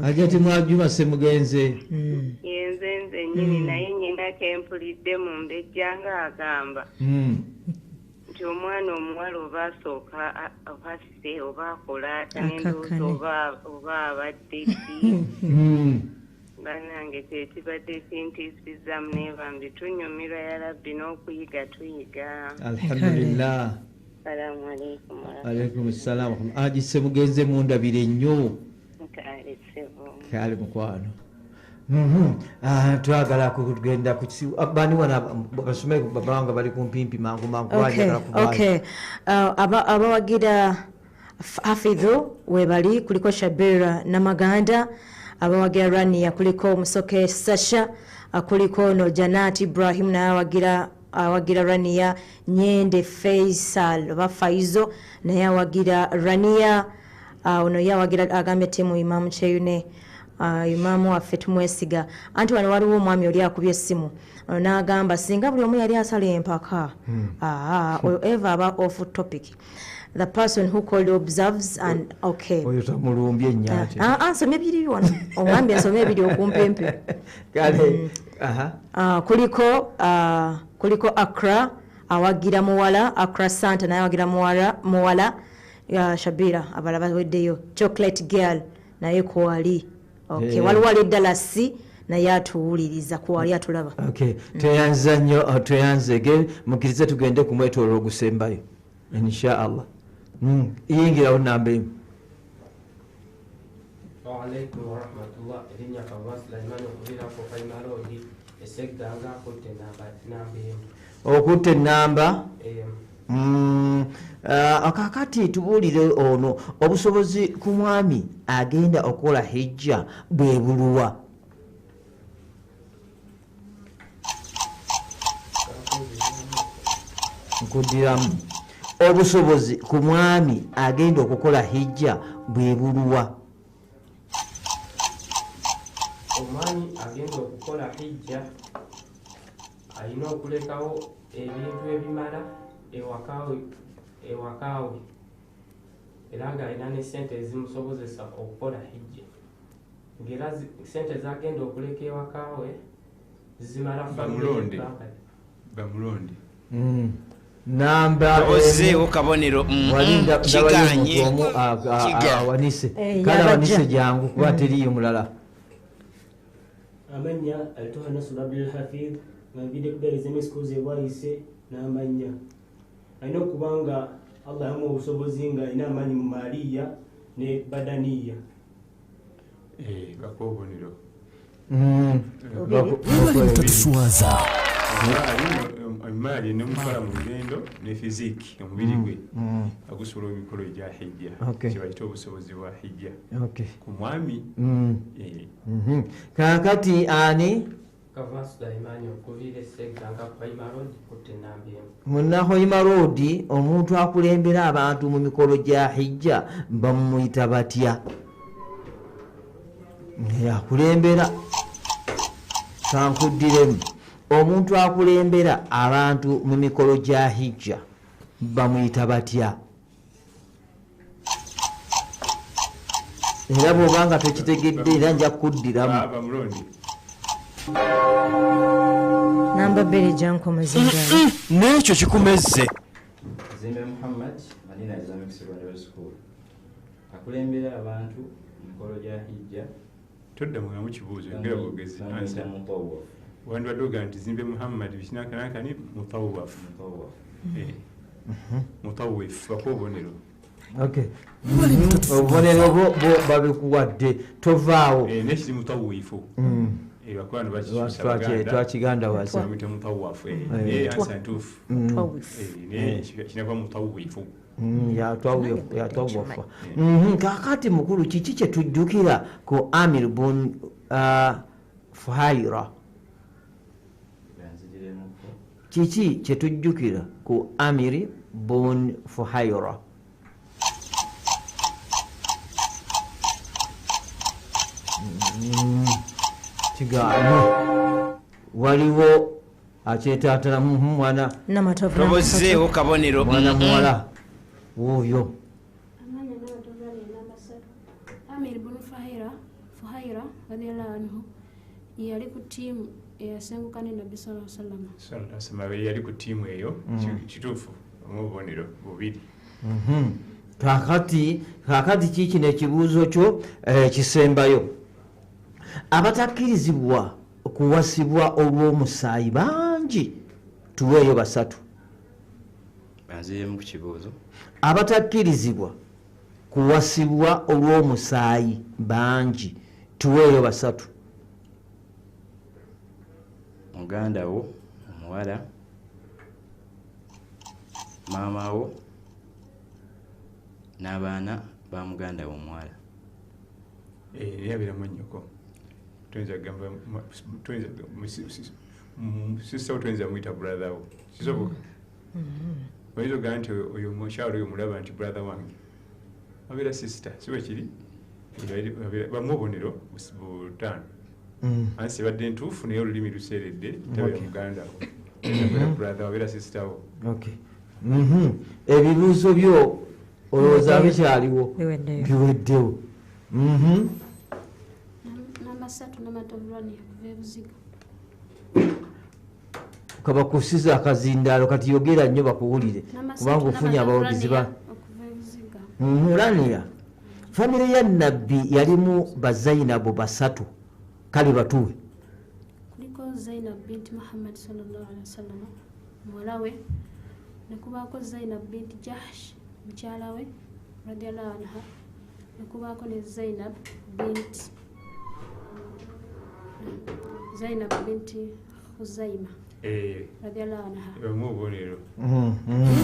hajati mwajuma semugenze yenze nze nyini naye nyina kempulidde mu mbejja ng'agamba nti omwana omuwala oba asooka opasise oba akola n'endowooza oba abadde ki banange kyekibadde kintiisizaamu neebambi tunyumirwa ya rabbi n'okuyiga tuyiga. Alhamdulillah. Assalamu alaikum. Alaikum assalam. Agise mugenze mundabire nnyo. Kale mukwano. Twagala kugenda ku bani wana basome babanga bali kumpimpi mangu waje kala Okay. Abawagira hafidhu webali kuliko Shabira na Maganda, abawagira Rania kuliko Musoke Sasha, kuliko no Janati Ibrahim na awagira Rania, Nyende Faisal Faizo na yawagira Rania, ono yawagira agambe timu Imam Cheyune. Imamu waffe tumwesiga anti wano waliwo omwami oli akubye essimu n'agamba singa buli omu yali asala empaka oyo eva aba off topic. The person who called observes and okay oyo tamulumbye nnyate nsomye ebiri wano omwami nsomye ebiri okumpempe kale kuliko Accra awagira muwala Accra Santa naye awagira muwala Shabira abalaba weddeyo Chocolate Girl naye kwali. Okay, waliwo eddala si naye atuwuliriza kuwali atulaba. Okay, tweyanza nnyo tweyanzege mukirize tugende ku mwetoololo ogusembayo inshaallah. Iyingirawo namba emu. Wa alaikum warahmatullah. Erinnya Kava Sulaiman okubira ku Kaimalodi esegganga akutte namba emu. Okutte namba akakati tubuulire ono obusobozi ku mwami agenda okukola hijja bwe buluwa. Nkudiramu obusobozi ku mwami agenda okukola hijja bwe buluwa. Omwami agenda okukola hijja alina okulekawo ebintu ebimala ewakaawe era ng'alina ne ssente ezimusobozesa okukola hijja ng'era ssente zagenda okuleka ewakaawe zimala bamulonde namba ozeewo kabonero kiganye awanise kale awanise jangu kuba teriyo mulala. Amanya alitoa Nasr Abdul Hafidh ngambide kubereza emisikuzi ebwayise n'amanya alina okubanga Allah yamu obusobozi nga alina amaanyi mu maaliya ne badaniya. Bakobonero tuswaza amaali n'omukola mu lugendo ne fiziki omubiri gwe agusobola emikolo egya hijja kibayita obusobozi bwa hijja ku mwami. Kakati ani Kava Sulaimani okuvira Seganga Hoima Road kutte Nambi. Munna Hoima Road omuntu akulembera abantu mu mikolo gya hijja bamuyita batya? Akulembera kankuddiremu omuntu akulembera abantu mu mikolo gya hijja bamuyita batya? Era bw'obanga tokitegedde era nja kuddiramu. Namba 2 Janko Mazinga. N'ekyo kikumezze. Zimbe Muhammad, Madina Islamic Secondary School. Akulembera abantu mu mikolo gya hijja. Todda mu kibuuzo ngera bwogezi ansa. Wandibadde ogamba nti Zimbe Muhammad bikinakankani mutawwafu. Mutawwif bakobonero. Okay. Obubonero bwo babikuwadde tovaawo. Nekiri mutawwifu. Abakwano twakiganda wasa mutawwafu ansa ntuufu kinava mutawwifu yatawwafa. Kakati mukulu kiki kye tujjukira ku Amir bun Fuhaira? Kiki kye tujjukira ku Amir bun Fuhaira? Kigaano waliwo akyetaatala mwana tobozeewo kabonero mwana muwala wuuyo. Amir bun Fuhaira radiyallahu anhu yali ku tiimu eyasenguka ne Nabbi sallallahu alaihi wasallam. Yali ku tiimu eyo kituufu omubonero bubiri. Kakati kiki n'ekibuuzo kyo kisembayo. Abatakkirizibwa kuwasibwa olw'omusaayi bangi tuweeyo basatu. Banziremu ku kibuuzo. Abatakkirizibwa kuwasibwa olw'omusaayi bangi tuweeyo basatu. Muganda wo omuwala, maama wo n'abaana ba muganda wo omuwala. Yabiramu nnyoko. Tuyinza gamba sisita wo tuyinza muyita brother wo kisoboka. Oyinza ogamba nti oyo mukyalo oyo mulaba nti brother wange abeera sisita si bwe kiri bamu obubonero butaano. Ansi ebadde ntuufu naye olulimi luseeredde tabeera muganda wo brother abeera sisita wo. Ebibuuzo byo olowooza bikyaliwo biweddewo. Kabakusiza akazindaalo kati yogera nnyo bakuwulire kubanga ofunye abawagizi ba Laniya. Famire ya Nabbi yalimu bazainabu basatu kale batuwe. Kuliko Zainab binti Muhammad sallallahu alaihi wasallam muwala we, ne kubaako Zainab binti Jahsh mukyala we radiyallahu anha, ne kubaako ne Zainab binti Khuzaima radiyallahu anha. Omubonero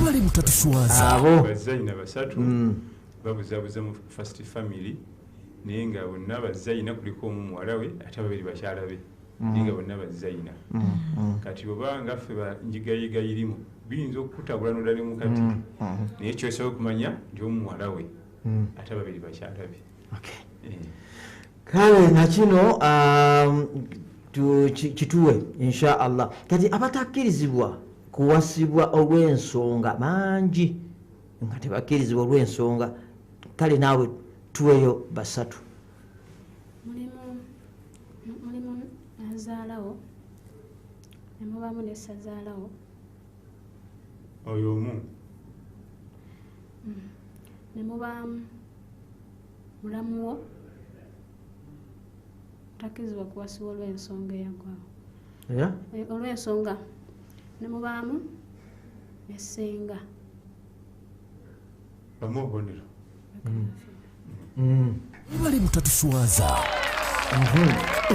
bali mutatuswaza abo bazaina basatu babuzabuza mu first family naye nga bonna bazaina kuliko omuwala we ate babiri bakyala be naye nga bonna bazaina. Kati oba nga ffe banjigayiga irimu biyinza okukutabula nodda ne mukati naye kyosobola okumanya nti omuwala we ate babiri bakyala be. Kale nakino kituwe insha Allah. Kati abatakkirizibwa kuwasibwa olw'ensonga bangi nga tebakkirizibwa olw'ensonga kale naawe tuweeyo basatu. Mulimu azaalawo ne mubaamu ne ssazaalawo oyo omu ne mubaamu mulamuwo takkirizibwa kuwasibwa olw'ensonga eyagwawo olw'ensonga ne mubaamu ne ssenga bamu obubonero bali mutatuswaza.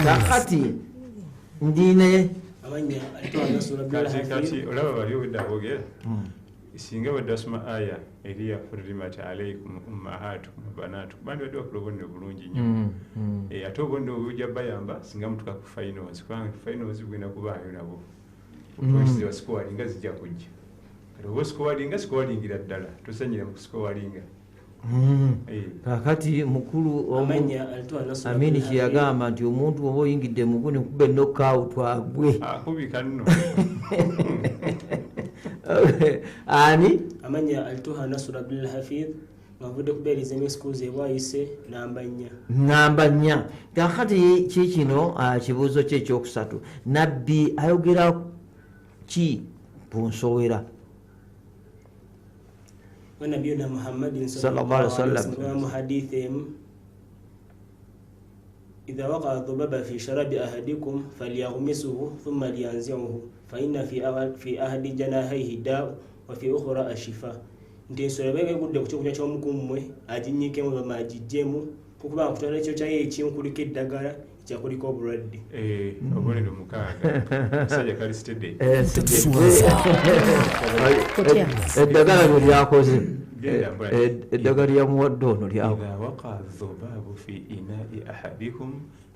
Kakati ndine kati olaba bali obwedde aboogera singa badde asoma aya eriya hurrimat alaykum ummahatukum wa banatukum bandi badde bakola obubonero bulungi nnyo ate obubonero bujja bayamba singa mutuka ku finals kubanga finals bugenda kubaayo nabo otwesize basikowalinga zijja kujja kati oba osikowalinga sikowalingira ddala tosanyira mu kusikowalinga kakati mukulu Amini kyeyagamba nti omuntu oba oyingidde mugu nekuba knockout agwe akubika nno ani amanya alituha Nasr Abdul Hafidh ngavudde kubeeriza emisikuuzi ebwayise namba 4 kakati kikino kibuuzo kye ekyokusatu nabbi ayogera ki ku nsowera ونبينا محمد صلى الله عليه وسلم حديثهم إذا وقع الذباب في شراب أحدكم فليغمسه ثم لينزعه فإن في أحد جناحيه داء وفي أخرى الشفاء ntensolo bege gudde ku kyokulya ky'omukummwe aginnyikemu bamagijjemu kukuba nkutwala ekyo kyayo ekimu kuliko eddagala ekyakuliko obulwadde obubonero 6 sajja kalistedde eddagala lwe lyakoze eddagala lyamuwadde ono lyakoze waqa dhubabu fi inai ahadikum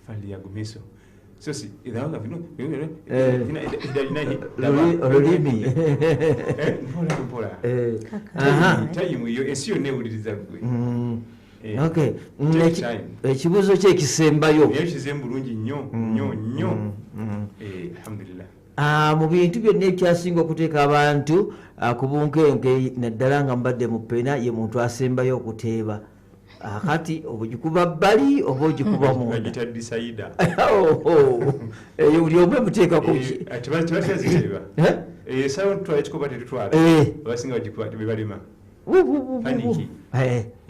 falyagmisu sosi idhaanga vino olulimi mpola tayimu iyo ensi yonna ewuliriza gwe ekibuuzo kye ekisembayo ekizemu bulungi nnyo nnyo alhamdulillah mu bintu byonna ekyasinga okuteeka abantu ku bunkenke naddala nga mbadde mu pena ye muntu asembayo okuteeba kati obugikuba bbali oba ogikuba munda eyo buli omu emuteekako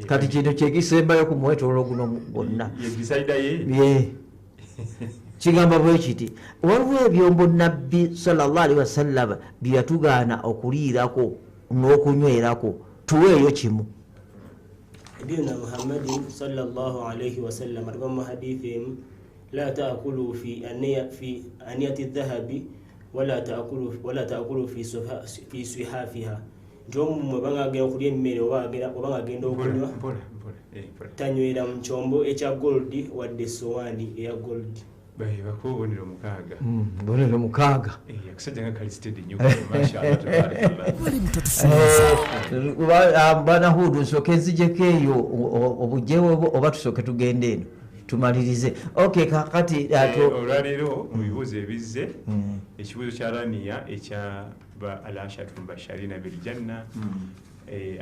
kati kintu kyekisembayo ku mwetololo guno gwonna kigamba bwe kiti waliwo ebyombo nabbi sallallahu alaihi wasallam bye yatugaana okuliirako n'okunywerako tuweeyo kimu نبينا محمد صلى الله عليه وسلم رقم حديثهم لا تأكلوا في أنية الذهب ولا تأكلوا في سحافها njomu mwebanga agenda okulya emmere obanga agenda okunywa tanywera mu kyombo ekya gold wadde essowaani eya gold bakubonero 6 bonero 6 akusajja nga kalistedde nnyo bana Hudu nsooke nzijeko eyo obugyewo oba tusooke tugende eno tumalirize kakati olwaleero mu bibuuzo ebizze ekibuuzo kya raniya ekya ba alashatu mubasharina biljanna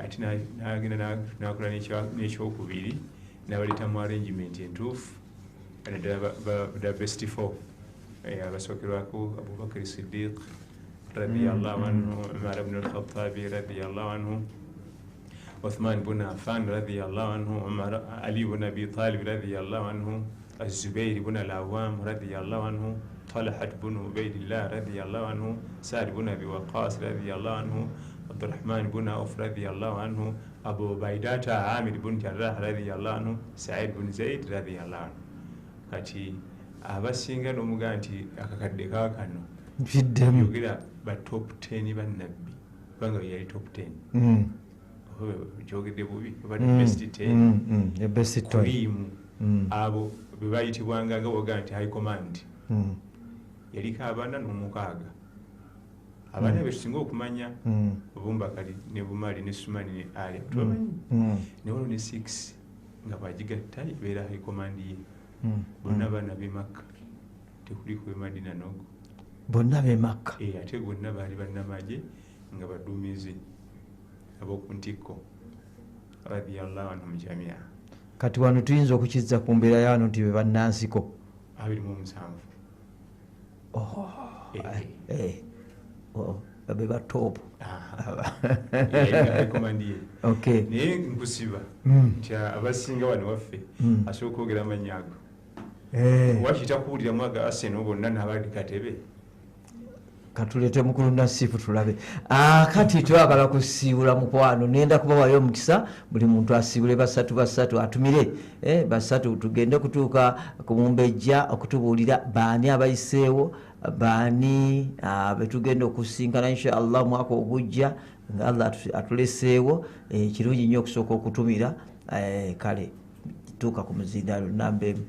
ate nagenda nakola n'ekyokubiri nabaleta mu arrangement entuufu the best 4 abasookerwako Abubakar Siddiq radiyallahu anhu, Umar ibn al-Khattab radiyallahu anhu, Uthman ibn Affan radiyallahu anhu, Ali ibn Abi Talib radiyallahu anhu, Az-Zubayr ibn al-Awwam radiyallahu anhu, Talha ibn Ubaydillah radiyallahu anhu, Sa'd ibn Abi Waqqas radiyallahu anhu, Abdurrahman ibn Auf radiyallahu anhu, Abu Ubaidata Amir ibn Jarrah radiyallahu anhu, Sa'id ibn Zayd radiyallahu anhu. Kati abasinga n'omugaa nti akakadde kaakano yogera ba top 10 bannabbi kubanga yali top 10 kyogedde bubi oba best 10 kuliimu abo bwe bayitibwanga nga woga nti high command yaliko abaana n'omukaaga abaana betusinga okumanya Obumbakali ne Bumali ne Sumani ne Ali ne wano ne 6 nga bagigatta beera high command ye bonna baana b'e Makka tekuli ku Madina nogo bonna b'e Makka ate bonna baali bannamagye nga baduumizi ab'oku ntikko radiyallahu anhum jamia. Kati wano tuyinza okukizza ku mbeera yaano nti be bannansiko 27 be ba top naye nkusiba nti abasinga wano waffe asobola okwogera amannya ago wakiyita kuwulira mwaga Arsenal bonna n'abali katebe katulete mukulu Nasifu tulabe. Kati twagala kusiibula mukwano nenda kubawayo omukisa buli muntu asiibule basatu atumire basatu tugende kutuuka ku Mumbejja okutubuulira baani abayiseewo baani betugenda okusinkana inshallah mwaka ogujja nga Allah atuleseewo kirungi nnyo okusooka okutumira kale tuuka ku muzindaalo namba emu.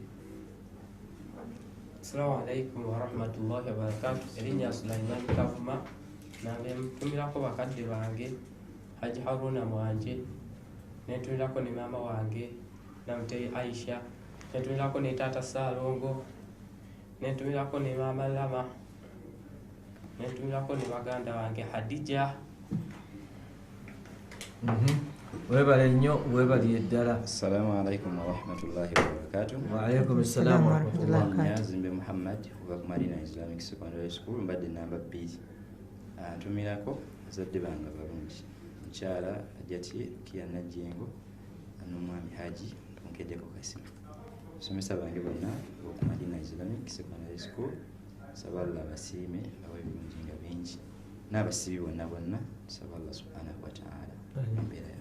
Assalamu alaikum warahmatullahi wabarakatuh. Erinnya Sulaiman Kavuma nambe mtumirako bakadde bange Haji Haruna Mwanje, netumirako ne mama wange Namutei Aisha, netumirako ne tata Salongo, netumirako ne mama Lama, netumirako ne baganda wange Hadija. Webale nnyo webali eddala. Assalamu alaikum warahmatullahi wabarakatuh. Wa alaikum assalam warahmatullahi wabarakatuh. Zimbe Muhammad kuva ku Madina Islamic Secondary School mbadde namba 2. Ntumirako azadde bange balungi mukyala Ajati Kiana Jengo n'omwami Haji Nkedeko Kasima. Somesa bange bonna ku Madina Islamic Secondary School saballa basiime awebirungi nga bingi n'abasibi bonna bonna saballa subhanahu wa ta'ala mbeera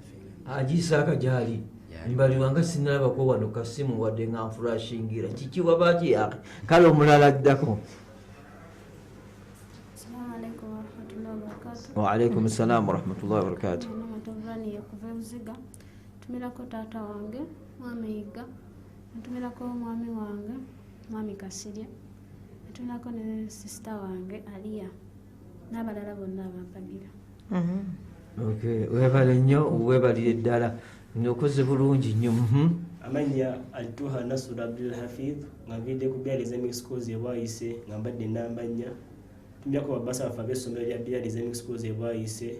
agisaaka gyali mbaliwanga sinalabako wano kasimu wadde nga nfulashingira kikiwa baki yake kale omulala addako. Wa alaikum assalam warahmatullahi wabarakatuh. Tumirako taata wange mwami Iga, tumirako mwami wange mwami Kasirye, tumirako ne sister wange Aliya n'abalala bonna abampagira. Okay, webale nnyo webalire ddala nyokoze bulungi nnyo. Amanya Altuha Nasur Abdul Hafidh nga nvidde ku Byali Islamic Schools ebwayise nga mbadde namba 4. Tumyako babasa bafa b'essomero lya Byali Islamic Schools ebwayise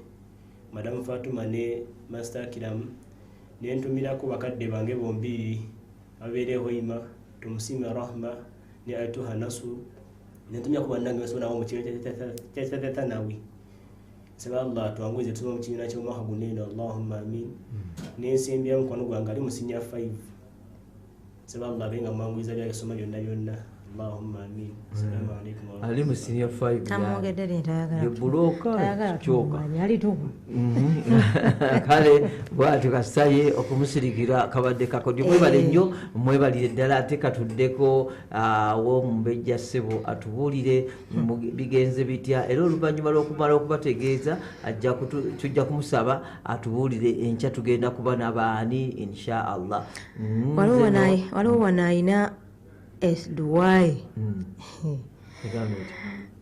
Madam Fatuma ne Master Kiram, ne ntumirako bakadde bange bombiri abeereho Ima Tumusima Rahma ne Altuha Nasur, ne ntumyako bannange basobonawo mu kibiina kya Tanawi. Saba Allah tuanguze tuba mu kibiina ky'omwaka guno, Allahumma amin. Nensimbya mukwano gwange ali mu senior 5. Saba Allah benga mwanguiza by'esoma byonna. Allahumma amin. Assalamu alaikum. Ali mu senior 5 tamwogedde ntayagala buloka kyoka ali tuku kale bwatyo kasaye okumusirikira kabadde kakodyo mwebale nnyo mwebalire ddala ate katuddeko wo Mbejja Ssebo atubuulire bigenze bitya era oluvannyuma lw'okumala okubategeeza tujja kumusaba atubuulire enkya tugenda kuba n'abaani insha Allah. Waliwo wanaayina Duwai.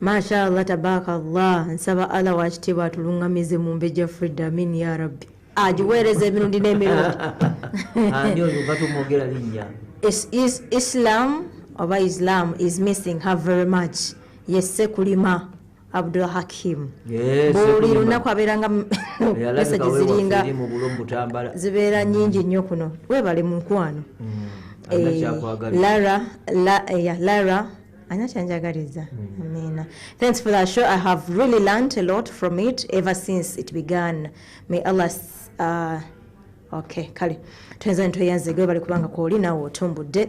Masha Allah tabarakallah, nsaba Allah wakitiibwa atulungamize mu Mbejja Frida, amin ya rabbi. Agiweereza emirundi n'emirundi. Ani oyo batumwogera linnya? Islam oba Islam is missing her very much. Yesse kulima Abdul Hakim. Buli lunaku abeeranga message ziringa zibeera nnyingi nnyo kuno. Weebale mu nkwano. Lara anachanjagariza. Amina. Thanks for that show. I have really learned a lot from it ever since it began. May Allah okay kale tuenza ntoyanzege bali kubanga ko oli nawo otumbudde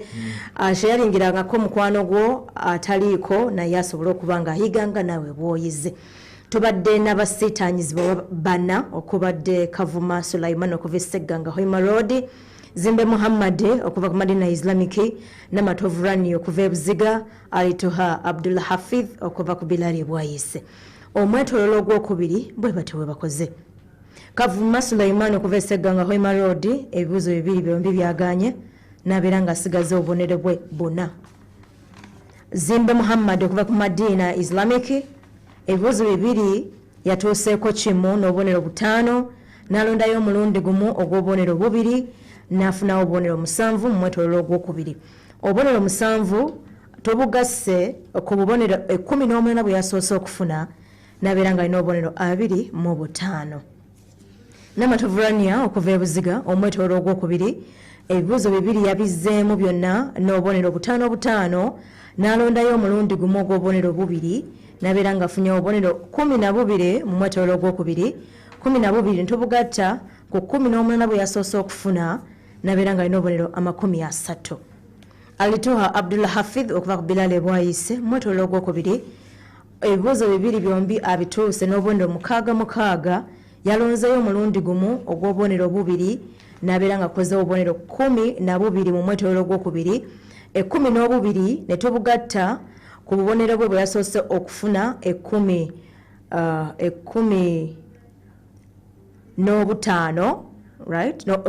sharingirangako mukwano gwo ataliiko naye asobola okubanga ahiganga nawe bwoyize. Tubadde n'abasiitanyizibwa bana okubadde Kavuma Sulaiman okuva Seganga Hoima Road, Zimbe Muhammad okuva ku Madina Islamic, Namatovu Rani okuva Buziga, Alituha Abdul Hafidh okuva ku Bilali bwayise. Omwetololo ogwokubiri bwe bati we bakoze. Kavuma Sulaiman okuva Seganga Hoima Road, ebibuzo bibiri byombi byaganye nabeera nga asigaze obubonero bwe bonna. Zimbe Muhammad okuva ku Madina Islamic, ebibuzo bibiri yatuuseeko kimu n'obubonero 5, n'alondayo omulundi gumu ogw'obubonero 2, n'afunawo obubonero 7 mu mwetololo ogwokubiri. Obubonero 7 tobugasse ku bubonero 11 bwe yasoose okufuna, n'abeera nga alina obubonero 25. Namatuvurania okuva Buziga omwetololo ogwokubiri, ebibuzo bibiri yabizzeemu byonna n'obubonero 5, n'alondayo omulundi gumu ogw'obubonero 2, n'abeera nga afunye obubonero 12 mu mwetololo ogwokubiri. 12 ntubugatta ku 18 bwe yasoose okufuna, n'abeera nga alina obubonero 30. Alituha Abdul Hafidh okuva ku Bilali bwayise mwetololo ogwokubiri, ebibuzo bibiri byombi abituuse n'obubonero 6, yalonzeyo omulundi gumu ogw'obubonero 2, n'abeera nga akoze obubonero 12 mu mwetololo ogwokubiri. 12 ne tubugatta ku ku bubonero bwe yasoose okufuna 10 n'obutaano, right? No,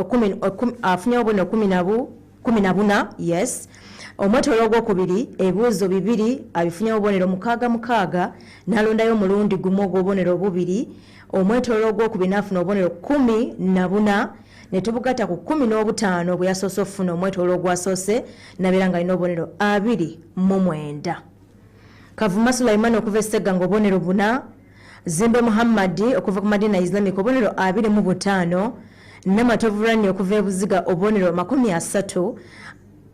afunye obubonero 14, yes. Omwetoolo ogwokubiri ebibuuzo 2 abifunye obubonero 6 n'alondayo omulundi gumu ogw'obubonero 2. Omwetoolo ogwokubiri n'afuna obubonero 14 ne tubugatta ku 15 bwe yasoose okufuna omwetoolo ogwasoose nabeera nga alina obubonero 29. Kavuma Sulaiman okuva e Ssegganga obubonero 4, Zimbe Muhammadi okuva ku Madina Islamic obubonero 25, Namatovu Rani okuva e Buziga obubonero 30,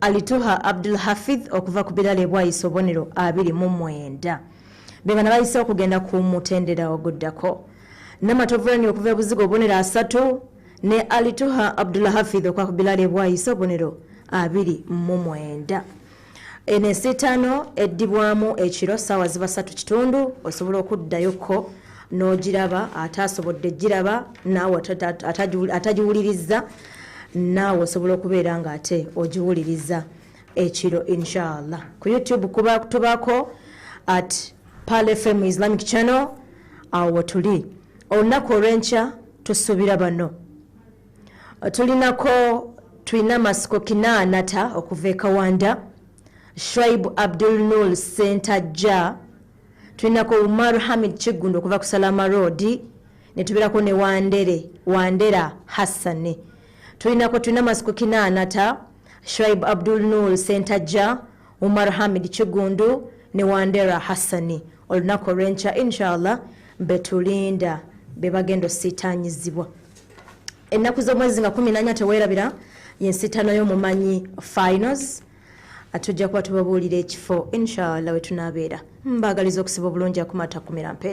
Alituha Abdul Hafidh okuva ku Bilal Bwayise obubonero 29. Be bana bayise okugenda ku mutendera oguddako. Namatovu Rani okuva e Buziga obubonero 3 ne Alituha Abdul Hafidh okuva ku Bilal Bwayise obubonero 29. Enesitano eddibwamu ekiro ssaawa ziba 3:30 osobola okuddayoko n'ogiraba atasobodde giraba naawe atagiwuliriza naawe osobola okubeera nga ate ogiwuliriza ekiro inshallah. Ku YouTube tubaako at Pearl FM Islamic Channel awo tuli. Olunaku olw'enkya tusuubira bano tulina Masiko Kinanata okuva e Kawanda, Shuaib Abdul Nur Center Ja, tulinako Umar Hamid Chigundo okuva ku Salama Road, ne tubeerako ne Wandera Hassan. Tulina Masiko Kinanata, Shuaib Abdul Nur Center Ja, Umar Hamid Chigundo ne Wandera Hassan. Olunaku olw'enkya inshallah betulinda bebagendo sitanyizibwa. Ennaku z'omwezi nga 14 teweerabira y'ensitano y'omumanyi finals. Atujja kuba tubabuulira ekifo inshallah we tunaabeera. Mbaagaliza okusiba obulungi akumata kumira mpeera.